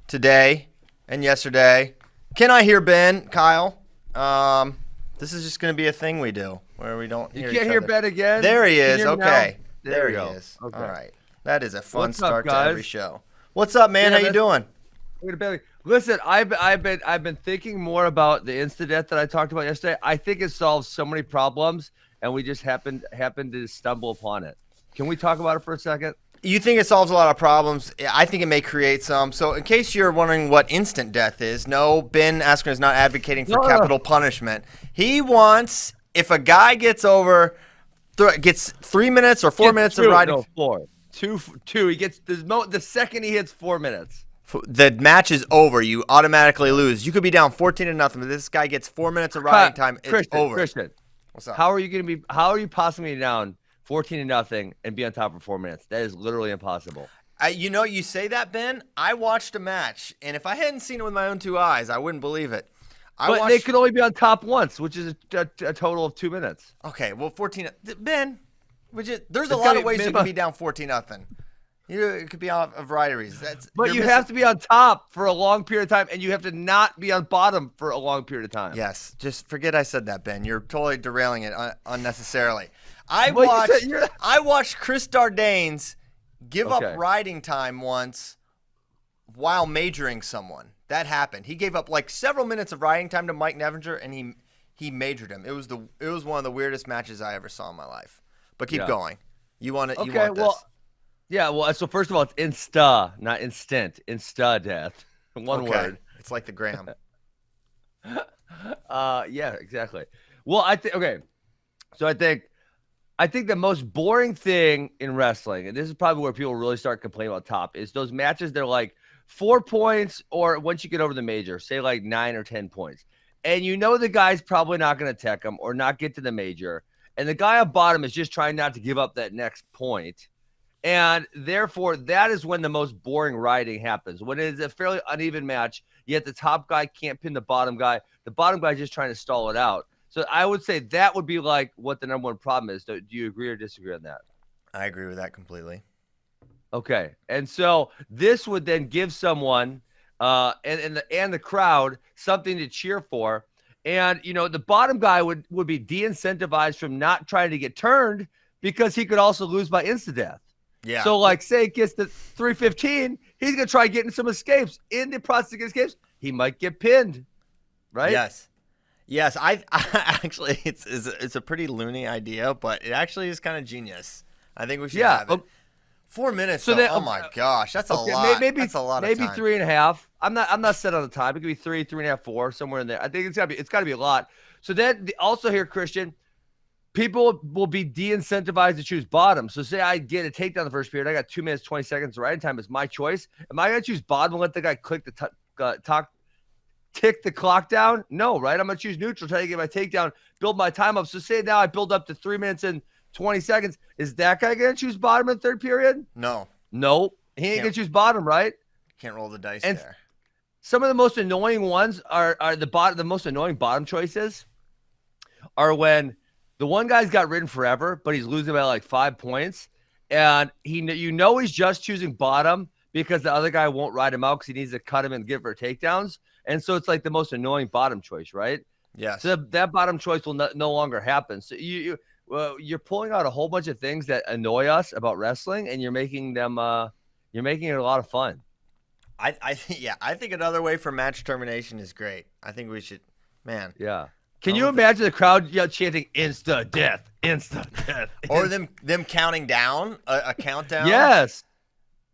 today and yesterday. Can I hear Ben, Kyle? This is just going to be a thing we do where we don't hear each other. You can't hear Ben again? There he is. Okay. There he go. is. Okay. All right. That is a fun What's start up, to guys? every show. What's up, man? How you doing? Listen, I've been thinking more about the incident that I talked about yesterday. I think it solves so many problems, and we just happened to stumble upon it. Can we talk about it for a second? You think it solves a lot of problems? I think it may create some. So in case you're wondering what instant death is, no, Ben Askren is not advocating for capital punishment. He wants, if a guy gets over, gets 3 minutes or 4 minutes of riding. No, 4. Two. He gets the second he hits 4 minutes. The match is over. You automatically lose. You could be down 14-0, but this guy gets 4 minutes of riding time. It's over. Christian, what's up? How are you possibly down 14-0 and be on top for 4 minutes? That is literally impossible. You say that, Ben. I watched a match, and if I hadn't seen it with my own 2 eyes, I wouldn't believe it. They could only be on top once, which is a total of 2 minutes. Okay, well, 14. Ben, there's a lot of ways you can be down 14-0. It could be a variety of reasons. But you have to be on top for a long period of time, and you have to not be on bottom for a long period of time. Yes, just forget I said that, Ben. You're totally derailing it unnecessarily. I watched Chris Dardanes give up riding time once while majoring someone. That happened. He gave up like several minutes of riding time to Mike Nevinger, and he majored him. It was one of the weirdest matches I ever saw in my life. But keep going. You want this. Yeah, well, so first of all, it's insta, not instant. Insta death. One word. It's like the gram. Yeah, exactly. Well, So I think the most boring thing in wrestling, and this is probably where people really start complaining about top, is those matches that are like 4 points, or once you get over the major, say like 9 or 10 points. And the guy's probably not going to tech him or not get to the major. And the guy at bottom is just trying not to give up that next point. And therefore, that is when the most boring riding happens. When it is a fairly uneven match, yet the top guy can't pin the bottom guy. The bottom guy is just trying to stall it out. So I would say that would be like what the number one problem is. Do you agree or disagree on that? I agree with that completely. Okay. And so this would then give someone and the crowd something to cheer for. And, the bottom guy would be de-incentivized from not trying to get turned because he could also lose by insta-death. Yeah. So, like, say it gets to 3:15, he's going to try getting some escapes. In the process of escapes, he might get pinned, right? Yes. I actually, it's a pretty loony idea, but it actually is kind of genius. I think we should have it. 4 minutes. So oh my gosh, that's a lot. That's a lot of time. Maybe 3.5. I'm not set on the time. It could be 3, 3.5, 4, somewhere in there. I think it's got to be a lot. So then also here, Christian, people will be de-incentivized to choose bottom. So say I get a takedown in the first period. I got 2 minutes, 20 seconds. The riding time is my choice. Am I going to choose bottom and let the guy click the tick the clock down? No, right? I'm going to choose neutral, try to get my takedown, build my time up. So say now I build up to 3 minutes and 20 seconds. Is that guy going to choose bottom in the third period? No. He ain't going to choose bottom, right? Can't roll the dice there. Some of the most annoying ones are the most annoying bottom choices are when the one guy's got ridden forever, but he's losing by like 5 points. And he's just choosing bottom because the other guy won't ride him out because he needs to cut him and give her takedowns. And so it's like the most annoying bottom choice, right? Yes. So that bottom choice will no longer happen. So you're pulling out a whole bunch of things that annoy us about wrestling, and you're making it a lot of fun. I think another way for match termination is great. I think we should, man. Yeah. Can you imagine the crowd chanting "Insta death, insta death," or them counting down a countdown? Yes,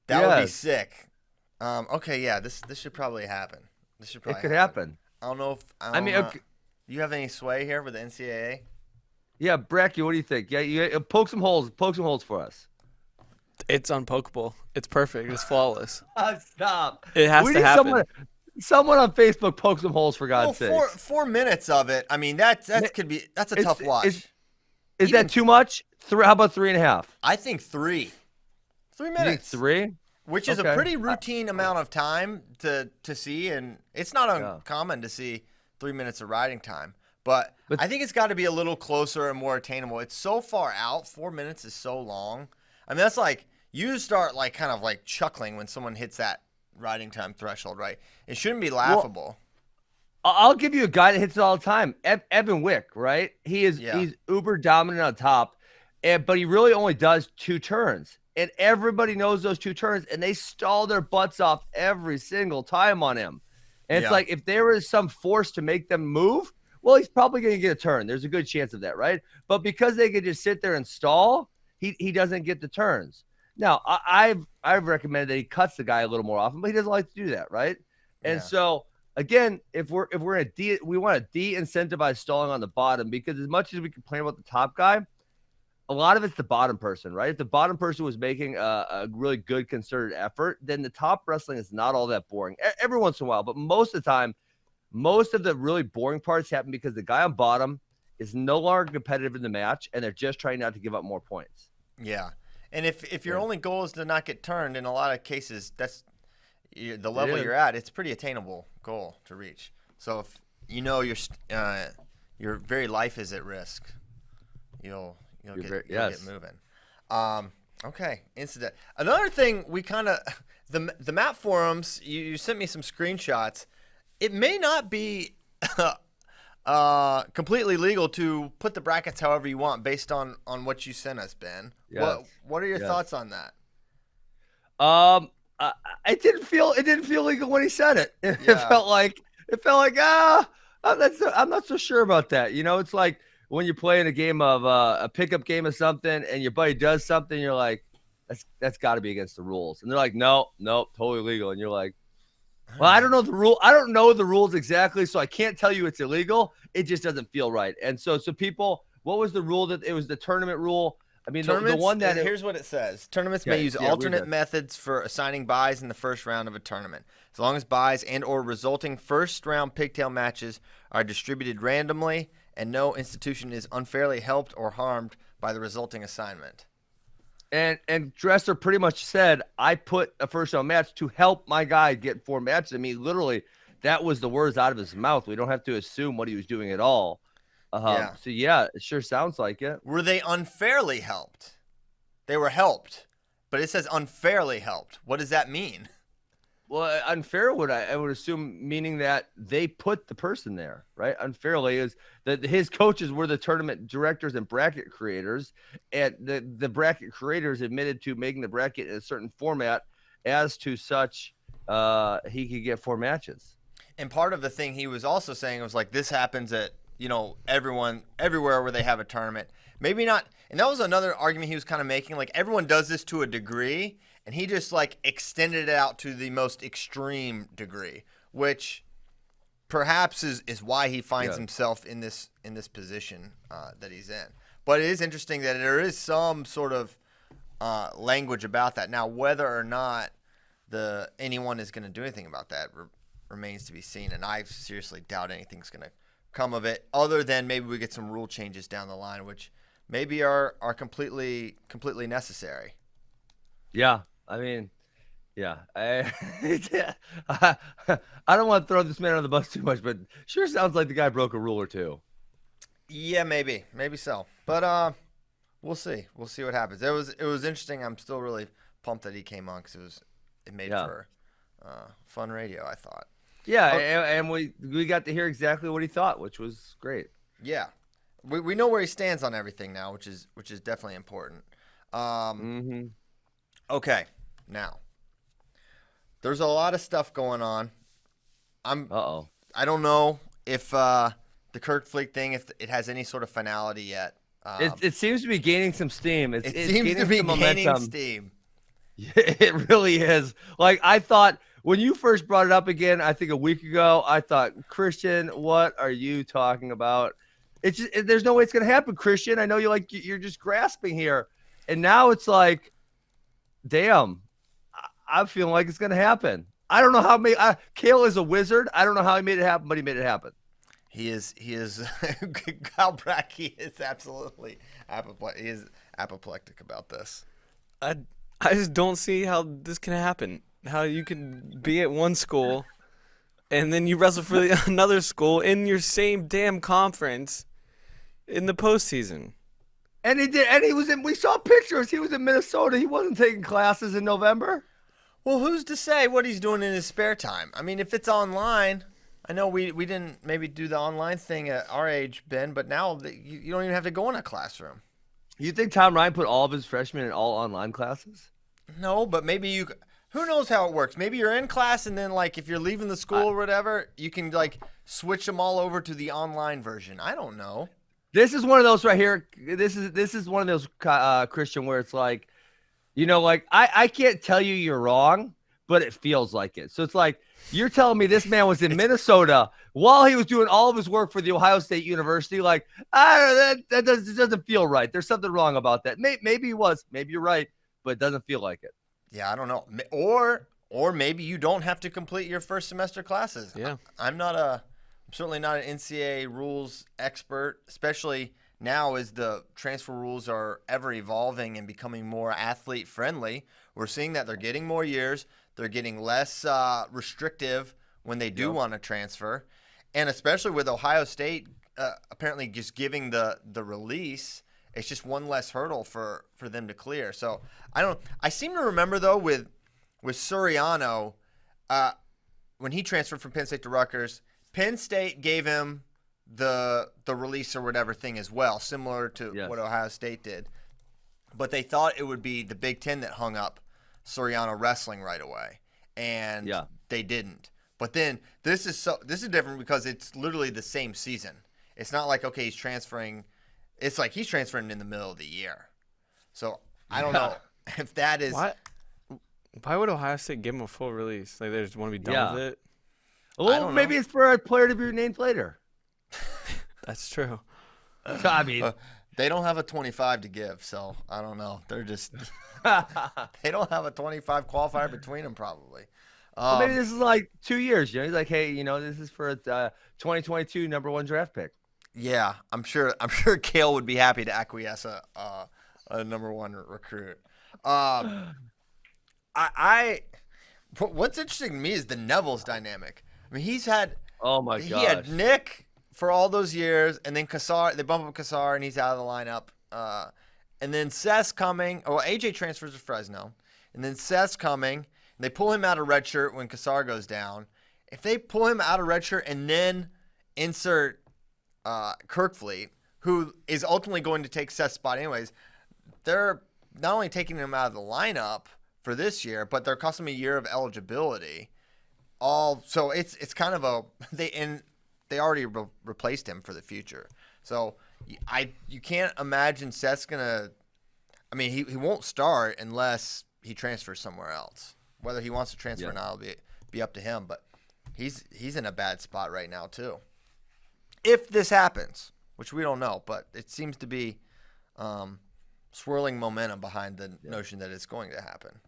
that would be sick. Okay, yeah, this should probably happen. It could happen. I don't know if you have any sway here with the NCAA? Yeah, Bracky, what do you think? Yeah, you poke some holes for us. It's unpokeable. It's perfect. It's flawless. Stop. It has to happen. Someone on Facebook poke some holes for God's sake. 4 minutes of it. I mean, that's a tough watch. Is that too much? How about 3.5? I think 3. 3 minutes. You think 3? Which is a pretty routine amount of time to see, and it's not uncommon to see 3 minutes of riding time. But I think it's got to be a little closer and more attainable. It's so far out. 4 minutes is so long. I mean, that's like you start like kind of like chuckling when someone hits that riding time threshold, right? It shouldn't be laughable. Well, I'll give you a guy that hits it all the time. Evan Wick, right? He's uber dominant on top, but he really only does 2 turns. And everybody knows those 2 turns, and they stall their butts off every single time on him. And it's like if there was some force to make them move, well, he's probably going to get a turn. There's a good chance of that, right? But because they could just sit there and stall, he doesn't get the turns. Now, I've recommended that he cuts the guy a little more often, but he doesn't like to do that, right? And so again, if we want to de-incentivize stalling on the bottom, because as much as we complain about the top guy, a lot of it's the bottom person, right? If the bottom person was making a really good concerted effort, then the top wrestling is not all that boring. Every once in a while, but most of the time, most of the really boring parts happen because the guy on bottom is no longer competitive in the match, and they're just trying not to give up more points. Yeah, and if your only goal is to not get turned, in a lot of cases, that's the level you're at. It's a pretty attainable goal to reach. So if you know your very life is at risk, you'll get moving. Okay, incident. Another thing we kind of the map forums. You sent me some screenshots. It may not be completely legal to put the brackets however you want based on what you sent us, Ben. Yes. What are your thoughts on that? It didn't feel legal when he said it. It felt like I'm not so sure about that. You know, it's like when you're playing a game of a pickup game of something, and your buddy does something, you're like, that's got to be against the rules, and they're like, no, totally legal, and you're like, well, I don't know the rule. I don't know the rules exactly, so I can't tell you it's illegal. It just doesn't feel right. And so people, what was the rule? That it was the tournament rule. I mean, the one that here's what it says: tournaments may use alternate methods for assigning buys in the first round of a tournament, as long as buys and/or resulting first-round pigtail matches are distributed randomly, and no institution is unfairly helped or harmed by the resulting assignment. And Dresser pretty much said, I put a first-round match to help my guy get 4 matches. I mean, literally, that was the words out of his mouth. We don't have to assume what he was doing at all. So, it sure sounds like it. Were they unfairly helped? They were helped, but it says unfairly helped. What does that mean? Well, unfair I would assume meaning that they put the person there, right? Unfairly is that his coaches were the tournament directors and bracket creators, and the bracket creators admitted to making the bracket in a certain format as to such he could get 4 matches. And part of the thing he was also saying was like, this happens at, everywhere where they have a tournament. Maybe not. And that was another argument he was kind of making. Like, everyone does this to a degree, and he just like extended it out to the most extreme degree, which perhaps is why he finds himself in this position that he's in. But it is interesting that there is some sort of language about that. Now, whether or not anyone is going to do anything about that remains to be seen, and I seriously doubt anything's going to come of it, other than maybe we get some rule changes down the line, which maybe are completely necessary. Yeah, I mean, I don't want to throw this man on the bus too much, but sure sounds like the guy broke a rule or two. Yeah, maybe so. But we'll see. We'll see what happens. It was interesting. I'm still really pumped that he came on because it made for fun radio, I thought. Yeah, and we got to hear exactly what he thought, which was great. Yeah, we know where he stands on everything now, which is definitely important. Okay, now there's a lot of stuff going on. I don't know if the Kerkvliet thing, if it has any sort of finality yet. It seems to be gaining some steam. It seems to be gaining steam. It really is. Like, I thought when you first brought it up again, I think a week ago, I thought, Christian, what are you talking about? It's just, there's no way it's going to happen, Christian. I know you're just grasping here. And now it's like, damn, I'm feeling like it's going to happen. I don't know how Kale is a wizard. I don't know how he made it happen, but he made it happen. He is Kyle Brack. He is absolutely apoplectic about this. I just don't see how this can happen. How you can be at one school and then you wrestle for another school in your same damn conference in the postseason. And he did, and he was in. We saw pictures. He was in Minnesota. He wasn't taking classes in November. Well, who's to say what he's doing in his spare time? I mean, if it's online, I know we didn't maybe do the online thing at our age, Ben, but now you don't even have to go in a classroom. You think Tom Ryan put all of his freshmen in all online classes? No, but maybe you. Who knows how it works? Maybe you're in class, and then like if you're leaving the school or whatever, you can like switch them all over to the online version. I don't know. This is one of those right here. This is one of those Christian where it's like, like I can't tell you you're wrong, but it feels like it. So it's like you're telling me this man was in Minnesota while he was doing all of his work for the Ohio State University. Like, that doesn't feel right. There's something wrong about that. Maybe he was. Maybe you're right, but it doesn't feel like it. Yeah, I don't know. Or maybe you don't have to complete your first semester classes. Yeah. I'm certainly not an NCAA rules expert, especially now as the transfer rules are ever evolving and becoming more athlete friendly. We're seeing that they're getting more years. They're getting less restrictive when they do want to transfer. And especially with Ohio State apparently just giving the release, it's just one less hurdle for them to clear. So I seem to remember though with Suriano, when he transferred from Penn State to Rutgers, Penn State gave him the release or whatever thing as well, similar to what Ohio State did. But they thought it would be the Big Ten that hung up Suriano wrestling right away, and they didn't. But then this is different because it's literally the same season. It's not like he's transferring. It's like he's transferring in the middle of the year. So I don't know if that is. Why would Ohio State give him a full release? Like they just want to be done with it. Well, maybe it's for a player to be named later. That's true. So, I mean, they don't have a 25 to give, so I don't know. They're just they don't have a 25 qualifier between them probably. Well, maybe this is like 2 years. He's like, hey, this is for a 2022 #1 draft pick. Yeah, I'm sure Kale would be happy to acquiesce a #1 recruit. What's interesting to me is the Neville's dynamic. I mean, he's had he had Nick for all those years, and then Kassar. They bump up Kassar, and he's out of the lineup. And then Seth's coming. Oh, AJ transfers to Fresno, and then Seth's coming. And they pull him out of redshirt when Kassar goes down. If they pull him out of redshirt and then insert Kerkvliet, who is ultimately going to take Seth's spot anyways, they're not only taking him out of the lineup for this year, but they're costing him a year of eligibility. So it's kind of they already replaced him for the future. So you can't imagine Seth's gonna. I mean, he won't start unless he transfers somewhere else. Whether he wants to transfer or not will be up to him. But he's in a bad spot right now too. If this happens, which we don't know, but it seems to be swirling momentum behind the notion that it's going to happen.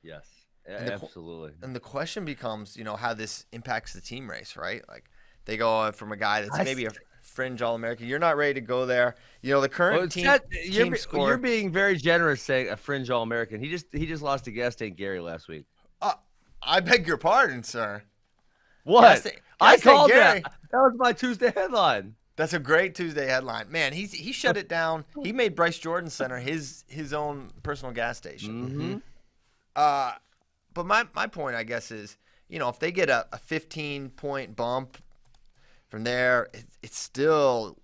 Yes, absolutely. And the question becomes, how this impacts the team race, right? Like they go from a guy that's maybe a fringe All-American. You're not ready to go there. The current team score. You're being very generous saying a fringe All-American. He just lost to Gas Tank Gary last week. I beg your pardon, sir. What? I called that. That was my Tuesday headline. That's a great Tuesday headline. Man, he shut it down. He made Bryce Jordan Center his own personal gas station. Mm-hmm. But my point, I guess, is, if they get a 15-point bump from there, it's still,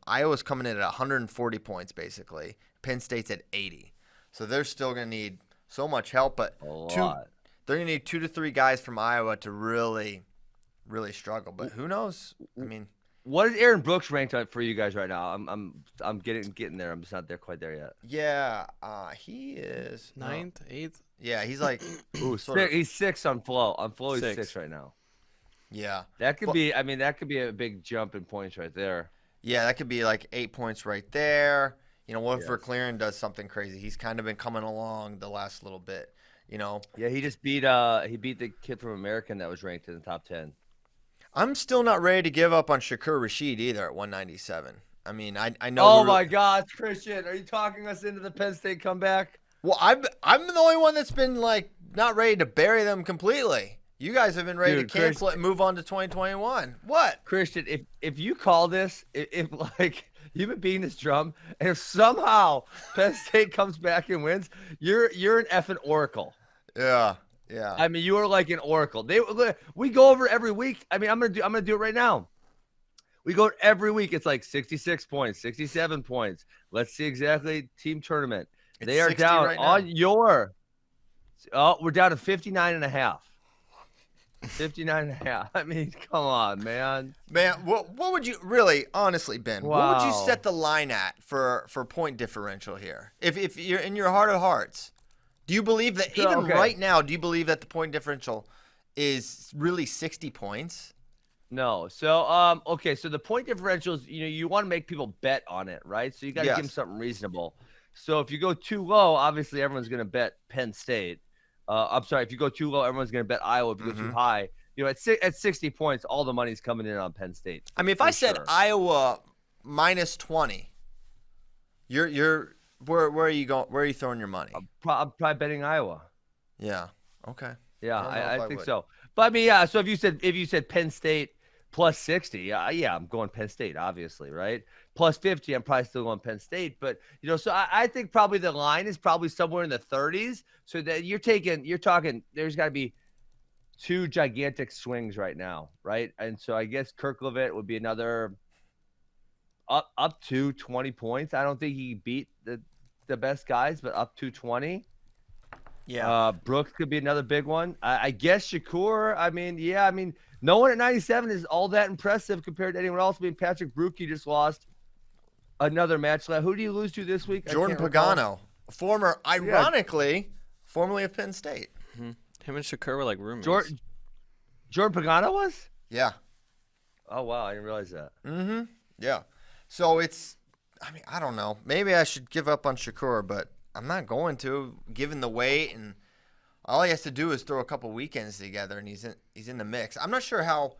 Iowa's coming in at 140 points, basically. Penn State's at 80. So they're still going to need so much help. But they're going to need 2 to 3 guys from Iowa to really, really struggle. But who knows? I mean, what is Aaron Brooks ranked for you guys right now? I'm getting there. I'm just not quite there yet. Yeah, he is 9th, 8th. Yeah, he's like he's 6th on Flow. On Flow, he's 6 right now. Yeah, that could be. I mean, that could be a big jump in points right there. Yeah, that could be like 8 points right there. What if Verclaren does something crazy? He's kind of been coming along the last little bit. Yeah, he just beat the kid from American that was ranked in the top 10. I'm still not ready to give up on Shakur Rashid either at 197. I mean, I know. Oh my God, Christian, are you talking us into the Penn State comeback? Well, I'm the only one that's been like not ready to bury them completely. You guys have been ready to cancel it and move on to 2021. What? Christian, if you call this, if like You've been beating this drum, and if somehow Penn State comes back and wins, you're an effing oracle. Yeah. Yeah. I mean, you are like an oracle. We go over every week. I mean, I'm gonna do it right now. We go every week. It's like 66 points, 67 points. Let's see exactly team tournament. They are down right on your. Oh, we're down to 59.5. 59.5. I mean, come on, man. Man, what would you really, honestly, Ben? Wow. What would you set the line at for point differential here? If you're in your heart of hearts, do you believe that right now? Do you believe that the point differential is really 60 points? No. So okay. So the point differentials, you want to make people bet on it, right? So you got to give them something reasonable. So if you go too low, obviously everyone's going to bet Penn State. I'm sorry. If you go too low, everyone's going to bet Iowa. If you go too high, at 60 points, all the money's coming in on Penn State. I mean, if I said Iowa minus 20, where are you going? Where are you throwing your money? I'm probably betting Iowa. Yeah. Okay. Yeah, I think so. But I mean, yeah. So if you said Penn State plus 60, yeah, I'm going Penn State, obviously, right? Plus 50, I'm probably still going Penn State. But so I think probably the line is probably somewhere in the 30s. So that you're talking. There's got to be two gigantic swings right now, right? And so I guess Kerkvliet would be another up to 20 points. I don't think he beat the best guys, but up to 20. Yeah. Brooks could be another big one. I guess Shakur. I mean, no one at 97 is all that impressive compared to anyone else. I mean, Patrick Brookie just lost another match. Who do you lose to this week? Jordan Pagano, formerly of Penn State. Mm-hmm. Him and Shakur were like roommates. Jordan Pagano was? Yeah. Oh, wow. I didn't realize that. Mm-hmm. Yeah. So I don't know. Maybe I should give up on Shakur, but I'm not going to, given the weight, and all he has to do is throw a couple weekends together, and he's in the mix. I'm not sure how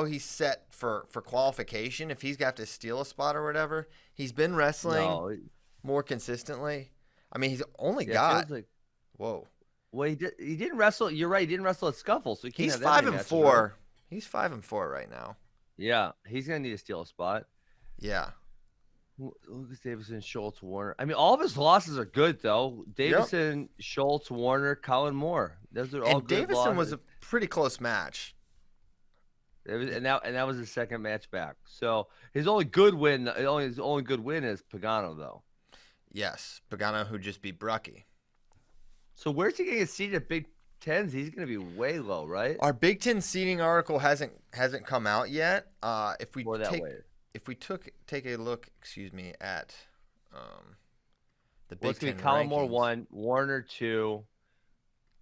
he's set for qualification, if he's got to steal a spot or whatever. He's been wrestling more consistently. I mean, he's only got whoa. Well, he didn't wrestle. You're right. He didn't wrestle at Scuffle, so he can't. He's 5-4. Right? He's 5-4 right now. Yeah, he's gonna need to steal a spot. Yeah. Lucas Davison, Schultz, Warner. I mean, all of his losses are good though. Davison, Schultz, Warner, Colin Moore. Those are all good Davison losses. was a pretty close match. And that was his second match back. So his only good win is Pagano though. Yes, Pagano, who just beat Brucky. So where's he going to get seated at Big Tens? He's going to be way low, right? Our Big Ten seating article hasn't come out yet. If we take a look, at the Big Ten Colin rankings. Moore 1, Warner 2,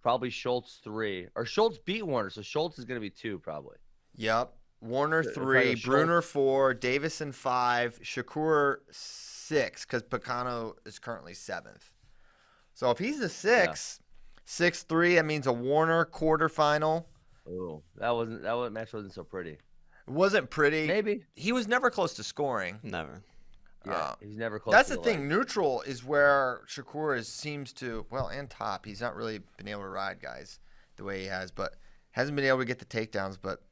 probably Schultz 3, or Schultz beat Warner, so Schultz is going to be 2 probably. Yep, Warner 3, Bruner 4, Davison 5, Shakur 6, because Pagano is currently 7th. So if he's a 6-3, that means a Warner quarterfinal. Oh, that match wasn't so pretty. It wasn't pretty. Maybe he was never close to scoring. Never. Yeah, he's never close. That's the thing. Neutral is where Shakur seems to, and top. He's not really been able to ride guys the way he has, but hasn't been able to get the takedowns. But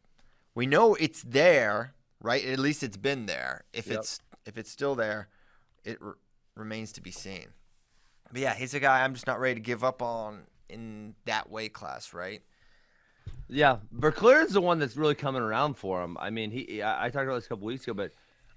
we know it's there, right? At least it's been there. If it's still there, it remains to be seen. But yeah, he's a guy I'm just not ready to give up on in that weight class, right? Yeah, Verclaren's the one that's really coming around for him. I mean, I talked about this a couple weeks ago, but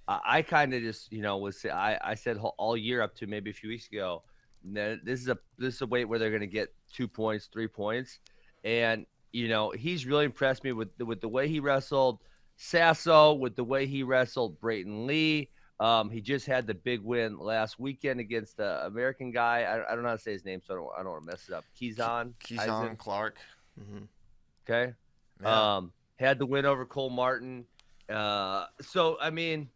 I kind of just, I said all year up to maybe a few weeks ago, this is a weight where they're going to get 2 points, 3 points, and he's really impressed me with the way he wrestled Sasso, with the way he wrestled Brayton Lee. He just had the big win last weekend against the American guy. I don't know how to say his name, so I don't want to mess it up. Keyshawn Clark. Mm-hmm. Okay. Yeah. Had the win over Cole Martin. So I mean,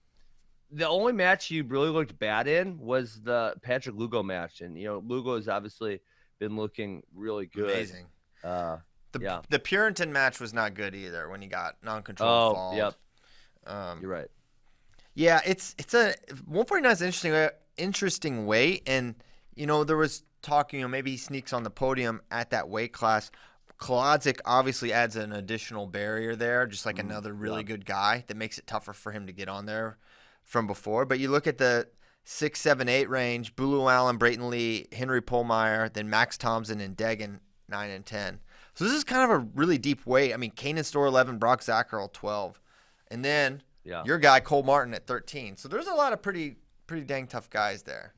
the only match he really looked bad in was the Patrick Lugo match, and Lugo has obviously been looking really good. Amazing. The Puritan match was not good either when he got non-control fall. Yep. You're right. Yeah, it's a 149 is an interesting weight, and there was talk, maybe he sneaks on the podium at that weight class. Kolodzik obviously adds an additional barrier there, just like another really good guy that makes it tougher for him to get on there from before. But you look at the 6, 7, 8 range: Bulu Allen, Brayton Lee, Henry Pohlmeyer, then Max Thompson and Degan 9 and 10. So this is kind of a really deep weight. I mean, Kanan Storr 11, Brock Zackerl 12, and then your guy Cole Martin at 13. So there's a lot of pretty dang tough guys there.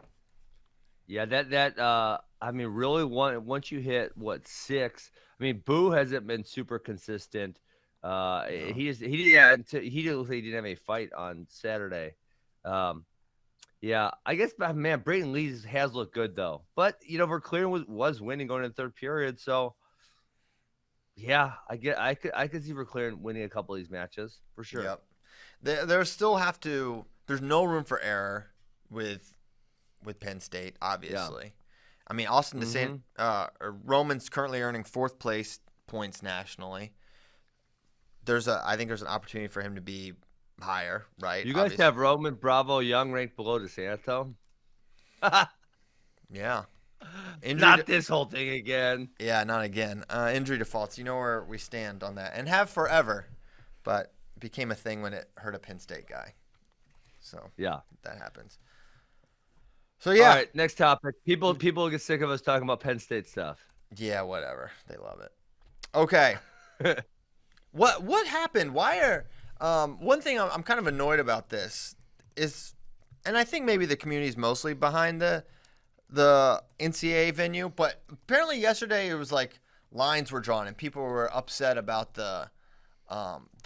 Yeah, I mean, really, once you hit 6, I mean, Boo hasn't been super consistent. No. He didn't look like he didn't have a fight on Saturday. Yeah, I guess, man, Brayton Lee has looked good though. But Verclair was winning going into the third period, so yeah, I could see Verclair winning a couple of these matches for sure. Yep. There's no room for error with Penn State, obviously. Yeah. I mean, Austin DeSantis, Roman's currently earning 4th place points nationally. I think there's an opportunity for him to be higher, right? You guys have Roman, Bravo, Young ranked below DeSanto? Yeah. Not this whole thing again. Yeah, not again. Injury defaults. You know where we stand on that, and have forever, but it became a thing when it hurt a Penn State guy. So yeah, that happens. So yeah. All right, next topic. People get sick of us talking about Penn State stuff. Yeah, whatever. They love it. Okay. What happened? Why are one thing I'm kind of annoyed about this is, and I think maybe the community is mostly behind the NCAA venue, but apparently yesterday it was like lines were drawn and people were upset about the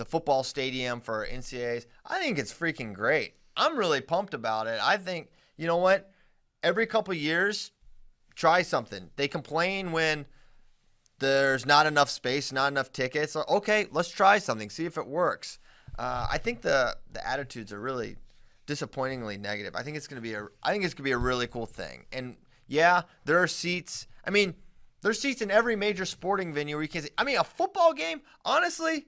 football stadium for NCAAs. I think it's freaking great. I'm really pumped about it. I think, you know what? Every couple of years, try something. They complain when there's not enough space, not enough tickets. Okay, let's try something, see if it works. I think the attitudes are really disappointingly negative. I think it's going to be a really cool thing. And yeah, there are seats. I mean, there's seats in every major sporting venue where you can see. I mean, a football game, honestly,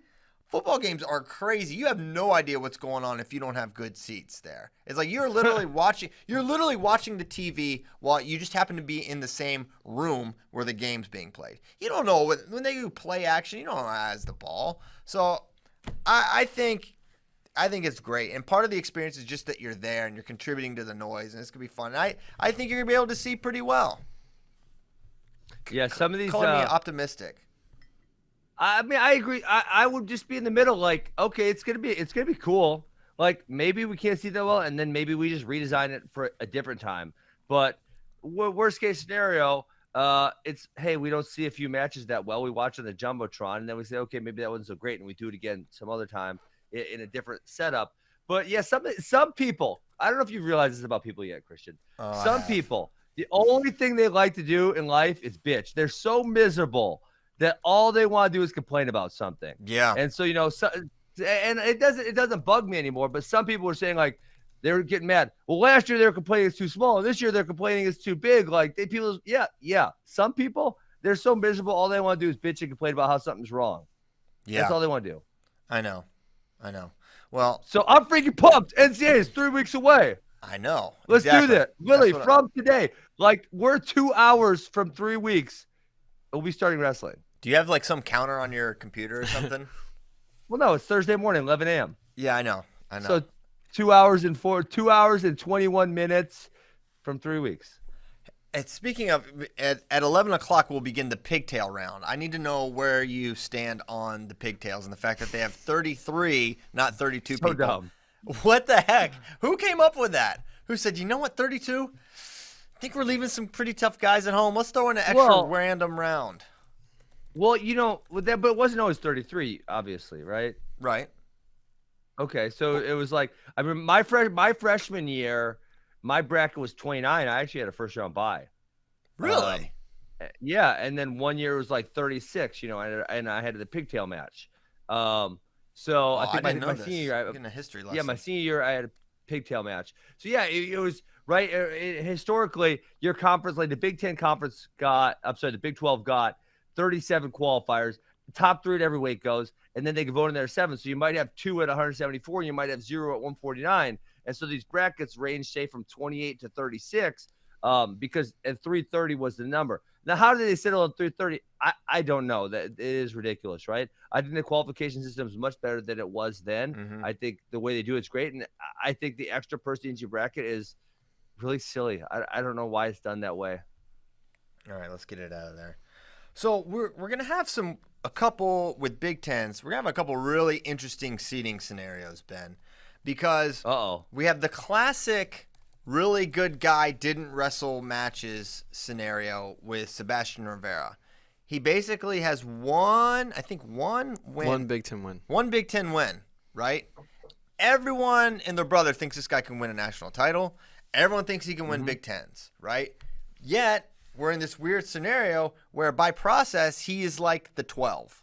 football games are crazy. You have no idea what's going on if you don't have good seats there. It's like you're literally watching the TV while you just happen to be in the same room where the game's being played. You don't know when they do play action, you don't know who has the ball. So I think it's great. And part of the experience is just that you're there and you're contributing to the noise, and it's going to be fun. And I think you're going to be able to see pretty well. Yeah, some of these calling me optimistic. I mean, I agree. I would just be in the middle, like, okay, it's gonna be cool. Like, maybe we can't see that well, and then maybe we just redesign it for a different time. But worst case scenario, it's, hey, we don't see a few matches that well. We watch on the Jumbotron, and then we say, okay, maybe that wasn't so great, and we do it again some other time in a different setup. But yeah, some people, I don't know if you've realized this about people yet, Christian. Some people, the only thing they like to do in life is bitch. They're so miserable that all they want to do is complain about something. Yeah. And so, and it doesn't bug me anymore, but some people were saying, like, they were getting mad. Well, last year they were complaining it's too small, and this year they're complaining it's too big. Like, yeah. Some people, they're so miserable, all they want to do is bitch and complain about how something's wrong. Yeah. That's all they want to do. I know. Well, so I'm freaking pumped. NCAA is 3 weeks away. I know. Let's do that. Really, from today. Like, we're 2 hours from 3 weeks. We'll be starting wrestling. Do you have like some counter on your computer or something? Well, no, it's Thursday morning, 11 a.m. Yeah, I know. So 2 hours and 21 minutes from 3 weeks. And speaking of, at 11 o'clock, we'll begin the pigtail round. I need to know where you stand on the pigtails and the fact that they have 33, not 32 people. Dumb. What the heck? Who came up with that? Who said, you know what, 32? I think we're leaving some pretty tough guys at home. Let's throw in an extra random round. Well, but it wasn't always 33, obviously, right? Right. Okay, so it was like, I mean, my freshman year, my bracket was 29. I actually had a first round bye. Really? Yeah, and then 1 year it was like 36, and I had the pigtail match. So I think my senior year, in a history lesson. Yeah, my senior year I had a pigtail match. So yeah, it was right. Historically, your conference, like the Big 10 conference the Big 12 got 37 qualifiers. The top 3 at every weight goes, and then they can vote in their 7. So you might have 2 at 174, and you might have 0 at 149. And so these brackets range, say, from 28 to 36. because at 330 was the number. Now, how did they settle on 330? I don't know. That it is ridiculous, right? I think the qualification system is much better than it was then. Mm-hmm. I think the way they do it's great, and I think the extra person in your bracket is really silly. I don't know why it's done that way. All right, let's get it out of there. So we're gonna have a couple with Big Tens. We're gonna have a couple really interesting seating scenarios, Ben, because we have the classic really good guy didn't wrestle matches scenario with Sebastian Rivera. He basically has one win. One Big Ten win. One Big Ten win, right? Everyone and their brother thinks this guy can win a national title. Everyone thinks he can win Big Tens, right? Yet we're in this weird scenario where by process he is like the 12.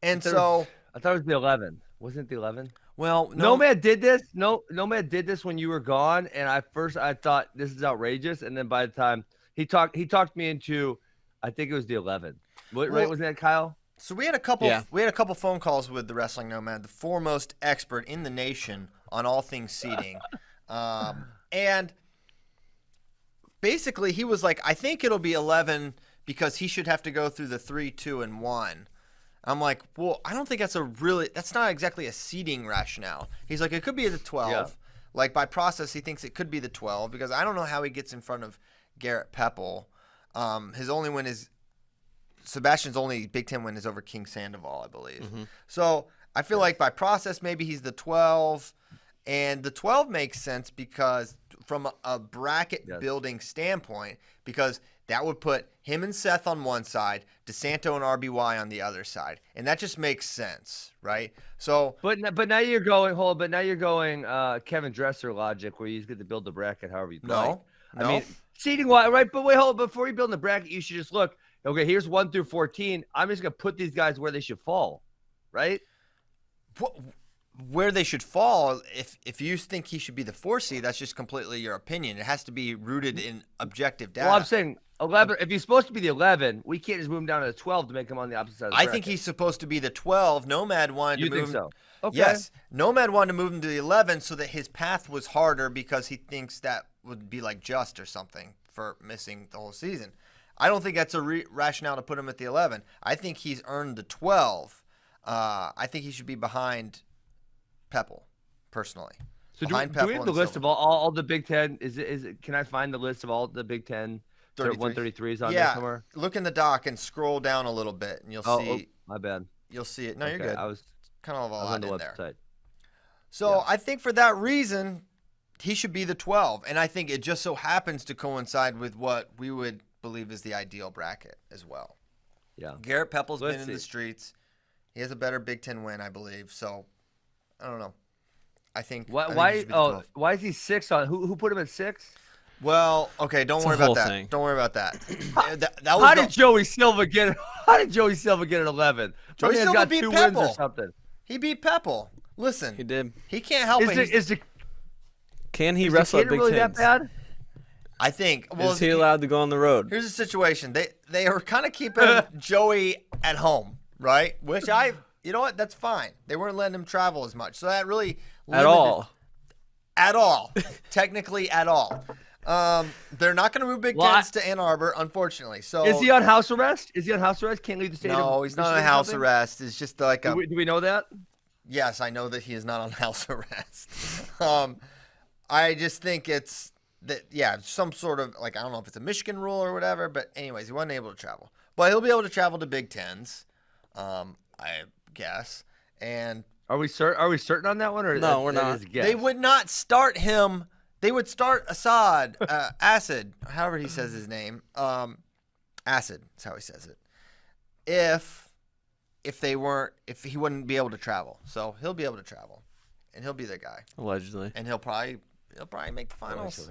And so I thought it was the 11. Wasn't it the 11? Well, Nomad did this. Nomad did this when you were gone, and I thought this is outrageous, and then by the time he talked me into, I think it was the 11. Right? Wasn't that Kyle? So we had a couple phone calls with the Wrestling Nomad, the foremost expert in the nation on all things seating, and basically he was like, I think it'll be 11 because he should have to go through the 3, 2, and 1. I'm like, well, I don't think that's not exactly a seeding rationale. He's like, it could be the 12. Yeah. Like by process, he thinks it could be the 12 because I don't know how he gets in front of Garrett Pepple. His only win is Sebastian's only Big Ten win is over King Sandoval, I believe. Mm-hmm. So I feel like by process, maybe he's the 12, and the 12 makes sense because from a bracket building standpoint, because that would put him and Seth on one side, DeSanto and RBY on the other side, and that just makes sense, right? So, but now you're going Kevin Dresser logic, where you get to build the bracket however you like. I mean, seating wise, right? But wait, hold on. Before you build the bracket, you should just look. Okay, here's 1 through 14. I'm just gonna put these guys where they should fall, right? Where they should fall, if you think he should be the 4 seed, that's just completely your opinion. It has to be rooted in objective data. Well, I'm saying 11. If he's supposed to be the 11, we can't just move him down to the 12 to make him on the opposite side of the bracket. I think he's supposed to be the 12. Nomad wanted to move him. You think so? Okay. Yes. Nomad wanted to move him to the 11 so that his path was harder because he thinks that would be like just or something for missing the whole season. I don't think that's a rationale to put him at the 11. I think he's earned the 12. I think he should be behind Pepple, personally. So do we have the list of all the Big Ten? Is it? Can I find the list of all the Big Ten 133s on there somewhere? Look in the doc and scroll down a little bit, and you'll see. Oh, my bad. You'll see it. No, you're good. I was kind of a lot in there. Website. So I think for that reason, he should be the 12, and I think it just so happens to coincide with what we would believe is the ideal bracket as well. Yeah. Garrett Pepple's been in the streets. He has a better Big Ten win, I believe. So I don't know. I think why is he 6 on? Who put him at 6? Well, okay, don't worry about that. Don't worry about that. How did Joey Silva get it? How did Joey Silva get an 11? Joey Silva got beat 2 Pepple. wins or something. He beat Pepple. Listen, he did. He can't help it. Can he wrestle at Big really Tens? that bad? I think. Well, is he allowed to go on the road? Here's the situation. They are kind of keeping Joey at home, right? Which you know what? That's fine. They weren't letting him travel as much, so that really limited, at all, technically at all. They're not going to move Big Tens to Ann Arbor, unfortunately. So is he on house arrest? Can't leave the state. No, he's not on house arrest. It's just like do we know that? Yes, I know that he is not on house arrest. I just think it's that some sort of I don't know if it's a Michigan rule or whatever, but anyways, he wasn't able to travel. But he'll be able to travel to Big Tens, I guess. And are we certain on that one, or no? We're not. They would not start him. They would start Acid, however he says his name. Acid is how he says it. If he wouldn't be able to travel, so he'll be able to travel, and he'll be the guy allegedly, and he'll probably make the finals.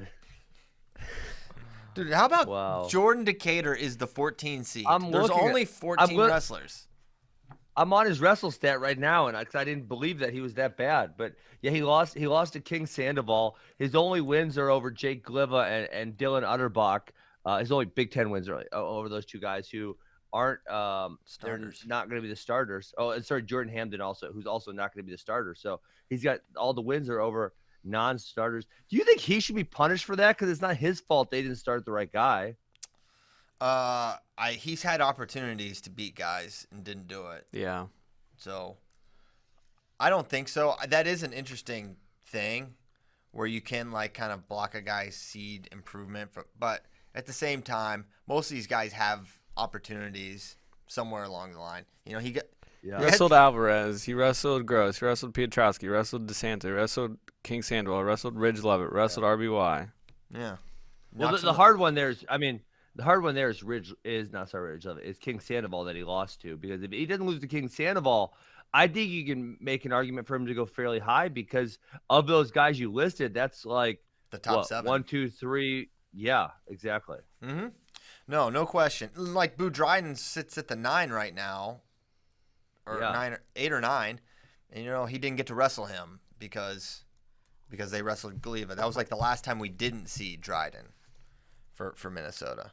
Dude, how about Jordan Decatur is the 14 seed? There's only 14 wrestlers. I'm on his wrestle stat right now, and I didn't believe that he was that bad. But yeah, he lost to King Sandoval. His only wins are over Jake Gliva and Dylan Utterbach. His only Big Ten wins are over those two guys who aren't they're not going to be the starters. Oh, and sorry, Jordan Hamden also, who's also not going to be the starter. So he's got all the wins are over non-starters. Do you think he should be punished for that? Because it's not his fault they didn't start the right guy. He's had opportunities to beat guys and didn't do it. Yeah. So I don't think so. That is an interesting thing where you can like kind of block a guy's seed improvement, but at the same time, most of these guys have opportunities somewhere along the line. He wrestled Alvarez, he wrestled Gross, he wrestled Pietrowski, he wrestled DeSanta, wrestled King Sandwell, wrestled Ridge Levitt, wrestled RBY. Yeah. Well, the hard one there is, the hard one there is Ridge Levitt. It's King Sandoval that he lost to, because if he doesn't lose to King Sandoval, I think you can make an argument for him to go fairly high, because of those guys you listed, that's like the top 7. 1, 2, 3. Yeah, exactly. Mm-hmm. No question. Like Boo Dryden sits at the 9 right now, or 8 or 9, and he didn't get to wrestle him because they wrestled Gliva. That was like the last time we didn't see Dryden for Minnesota.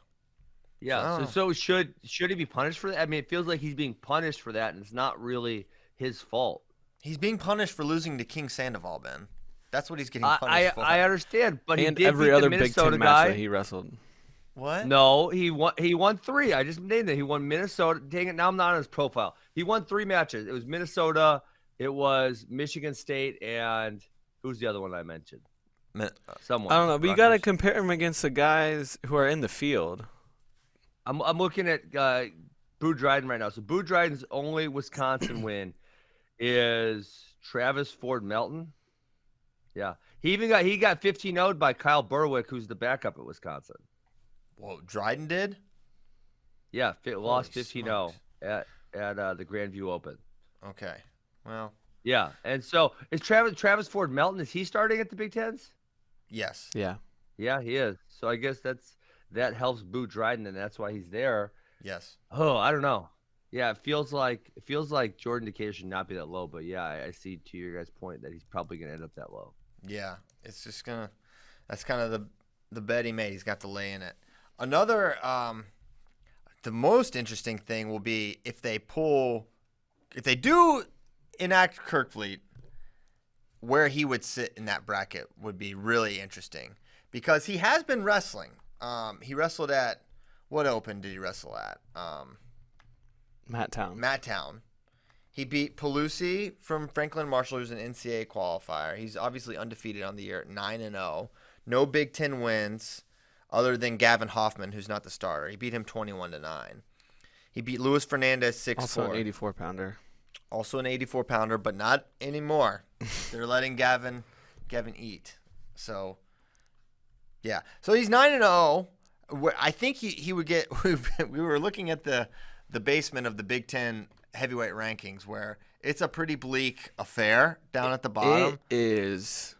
Yeah. So should he be punished for that? I mean, it feels like he's being punished for that, and it's not really his fault. He's being punished for losing to King Sandoval, Ben. That's what he's getting punished for. I understand, but and he did every beat other the Big Minnesota Ten guy. match that he wrestled. What? No, he won 3. I just named it. He won Minnesota. Dang it, now I'm not on his profile. He won 3 matches. It was Minnesota, it was Michigan State, and who's the other one I mentioned? Someone. I don't know, but you got to compare him against the guys who are in the field. I'm looking at Boo Dryden right now. So Boo Dryden's only Wisconsin win is Travis Ford Melton. Yeah, he got 15-0'd by Kyle Berwick, who's the backup at Wisconsin. Whoa, Dryden did? Yeah, lost 15-0 at the Grandview Open. Okay, well. Yeah, and so is Travis Ford Melton? Is he starting at the Big Tens? Yes. Yeah. Yeah, he is. So I guess that helps Boo Dryden, and that's why he's there. Yes. Oh, I don't know. Yeah, it feels like Jordan Decatur should not be that low, but yeah, I see to your guys' point that he's probably gonna end up that low. Yeah, it's just that's kind of the bet he made. He's got to lay in it. Another, the most interesting thing will be if they do enact Kerkvliet, where he would sit in that bracket would be really interesting, because he has been wrestling. He wrestled at, what open did he wrestle at? Matt Town. He beat Pelusi from Franklin Marshall, who's an NCAA qualifier. He's obviously undefeated on the year at 9-0. No Big Ten wins other than Gavin Hoffman, who's not the starter. He beat him 21-9. He beat Luis Fernandez 6-4. Also an 84-pounder. Also an 84-pounder, but not anymore. They're letting Gavin eat. So, yeah. So he's 9-0. I think he would get – we were looking at the basement of the Big Ten heavyweight rankings, where it's a pretty bleak affair down at the bottom. It is.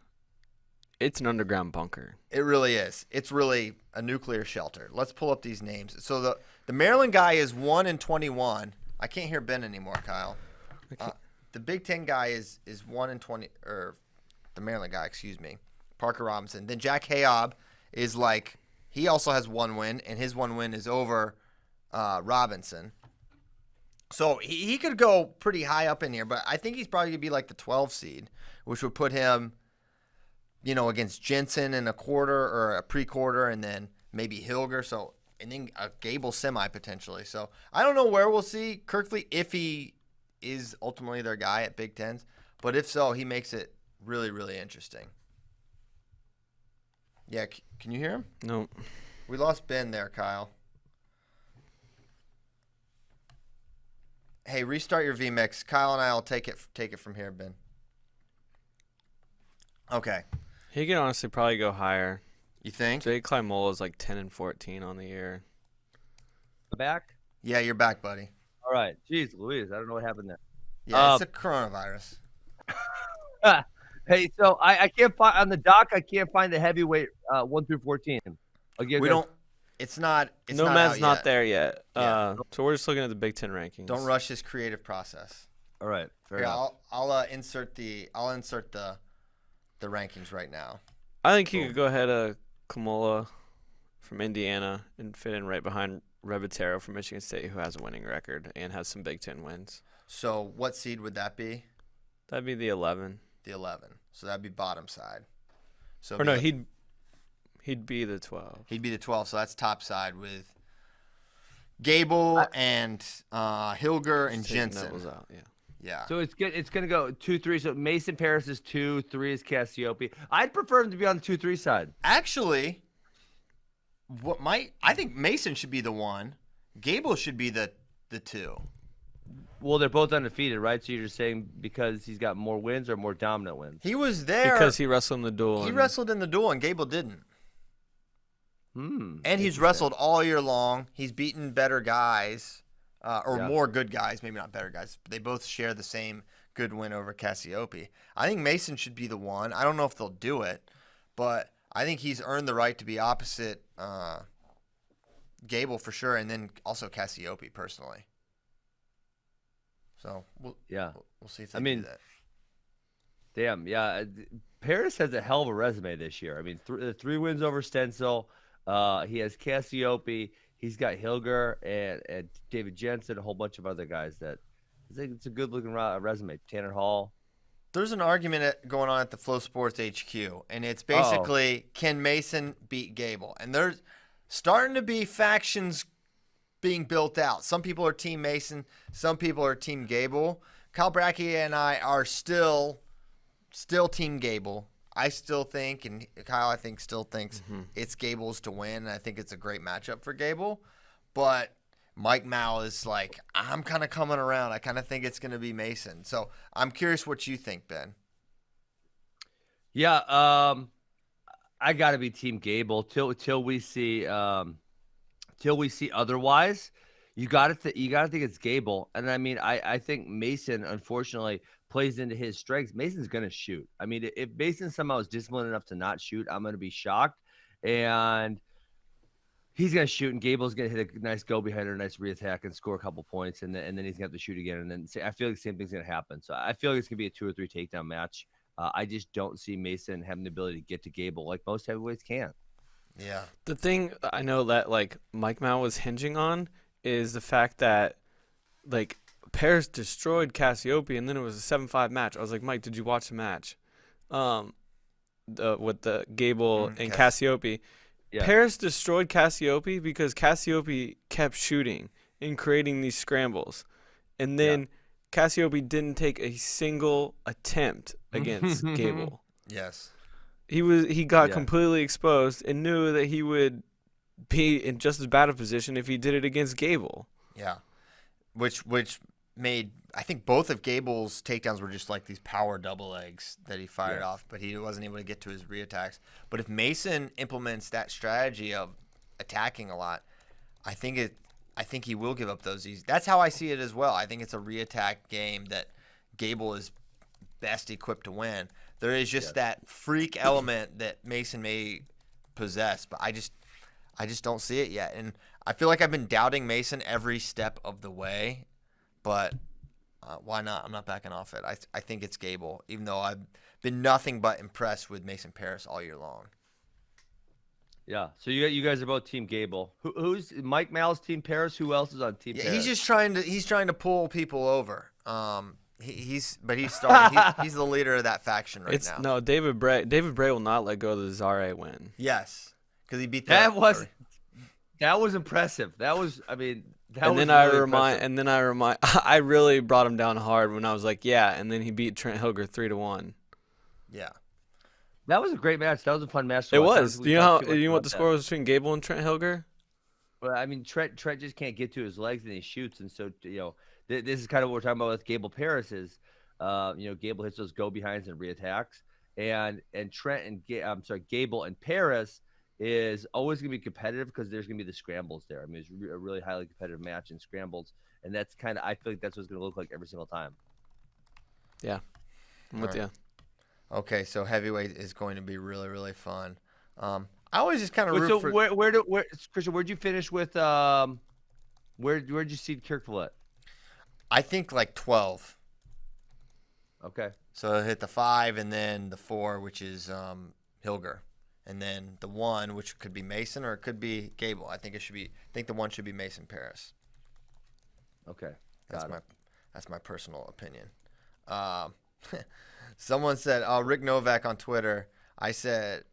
It's an underground bunker. It really is. It's really a nuclear shelter. Let's pull up these names. So the Maryland guy is 1-21. I can't hear Ben anymore, Kyle. The Big Ten guy is 1-20, or the Maryland guy, excuse me, Parker Robinson. Then Jack Hayob is like, he also has 1 win, and his 1 win is over Robinson. So he could go pretty high up in here, but I think he's probably going to be like the 12 seed, which would put him, against Jensen in a quarter or a pre-quarter, and then maybe Hilger. So, and then a Gable semi potentially. So I don't know where we'll see Kerkvliet, if he is ultimately their guy at Big Tens, but if so, he makes it really, really interesting. Yeah, can you hear him? No. We lost Ben there, Kyle. Hey, restart your VMix. Kyle and I will take it from here, Ben. Okay. He can honestly probably go higher. You think? Jake Klimola is like 10-14 on the year. Back? Yeah, you're back, buddy. All right. Jeez Louise, I don't know what happened there. Yeah, it's a coronavirus. Hey, so I can't find on the doc. I can't find the heavyweight 1 through 14. We don't. It's not. It's Nomad's not there yet. Yeah. So we're just looking at the Big Ten rankings. Don't rush his creative process. All right. Fair Here, enough. I'll insert the rankings right now. I think he could go ahead of Kamola from Indiana and fit in right behind Rebatero from Michigan State, who has a winning record and has some Big Ten wins. So what seed would that be? That'd be the 11. The 11. So that'd be bottom side. So or no, he'd be the 12. He'd be the 12. So that's top side with Gable and Hilger and Jensen. Out, yeah. Yeah. So it's good. It's gonna go 2-3. So Mason Paris is 2, 3 is Cassiope. I'd prefer him to be on the 2-3 side. Actually, I think Mason should be the 1. Gable should be the 2. Well, they're both undefeated, right? So you're just saying because he's got more wins or more dominant wins? He was there because he wrestled in the duel. He wrestled in the duel, and Gable didn't. And he's wrestled all year long. He's beaten better guys, more good guys, maybe not better guys. They both share the same good win over Cassiope. I think Mason should be the 1. I don't know if they'll do it, but I think he's earned the right to be opposite Gable for sure, and then also Cassiope personally. So we'll see if they do that. Damn, yeah. Paris has a hell of a resume this year. I mean, 3 wins over Stencil. He has Cassiope. He's got Hilger and David Jensen, a whole bunch of other guys that I think it's a good-looking resume. Tanner Hall. There's an argument going on at the Flow Sports HQ, and it's basically can Mason beat Gable? And there's starting to be factions being built out. Some people are Team Mason. Some people are Team Gable. Kyle Brackey and I are still Team Gable. I still think, and Kyle, I think, still thinks it's Gable's to win, and I think it's a great matchup for Gable. But Mike Mao is like, I'm kind of coming around. I kind of think it's going to be Mason. So I'm curious what you think, Ben. Yeah, I got to be Team Gable till we see otherwise. You got to think it's Gable, and I mean, I think Mason, unfortunately, plays into his strengths. Mason's going to shoot. I mean, if Mason somehow is disciplined enough to not shoot, I'm going to be shocked. And he's going to shoot, and Gable's going to hit a nice go behind her, a nice reattack, and score a couple points, and then he's going to have to shoot again. And then I feel like the same thing's going to happen. So I feel like it's going to be a 2 or 3 takedown match. I just don't see Mason having the ability to get to Gable like most heavyweights can. Yeah. The thing I know that like Mike Mao was hinging on is the fact that like Paris destroyed Cassiope, and then it was a 7-5 match. I was like, Mike, did you watch the match? With the Gable and Cassiope. Yeah. Paris destroyed Cassiope because Cassiope kept shooting and creating these scrambles. And then Cassiope didn't take a single attempt against Gable. Yes. He got completely exposed and knew that he would be in just as bad a position if he did it against Gable. Yeah. Which made, I think both of Gable's takedowns were just like these power double legs that he fired off, but he wasn't able to get to his reattacks. But if Mason implements that strategy of attacking a lot, I think he will give up those easy. That's how I see it as well. I think it's a reattack game that Gable is best equipped to win. There is just that freak element that Mason may possess, but I just don't see it yet. And I feel like I've been doubting Mason every step of the way. But why not? I'm not backing off it. I think it's Gable, even though I've been nothing but impressed with Mason Paris all year long. Yeah. So you guys are both Team Gable. Who's Mike Mal's Team Paris? Who else is on Team Paris? He's just trying to pull people over. He's the leader of that faction now. No, David Bray will not let go of the Zare win. Yes, because he beat that was impressive. That was, I mean. I really brought him down hard when I was like, and then he beat Trent Hilger 3-1. Yeah. That was a great match. That was a fun match. It was. Do you know what the score was between Gable and Trent Hilger? Well, I mean, Trent just can't get to his legs and he shoots, and so this is kind of what we're talking about with Gable Paris is, Gable hits those go behinds and reattacks, and Trent and Gable and Paris is always going to be competitive because there's going to be the scrambles there. I mean, it's a really highly competitive match in scrambles, and that's kind of, I feel like that's what it's going to look like every single time. Yeah, I'm with you. Okay, so heavyweight is going to be really, really fun. I always just kind of root for. Christian, where'd you finish with? Where'd you see Kerkvliet? I think like 12. Okay. So I hit the 5 and then the 4, which is Hilger. And then the 1, which could be Mason or it could be Gable. I think the 1 should be Mason Paris. Okay. That's my personal opinion. Someone said, Rick Novak on Twitter, I said,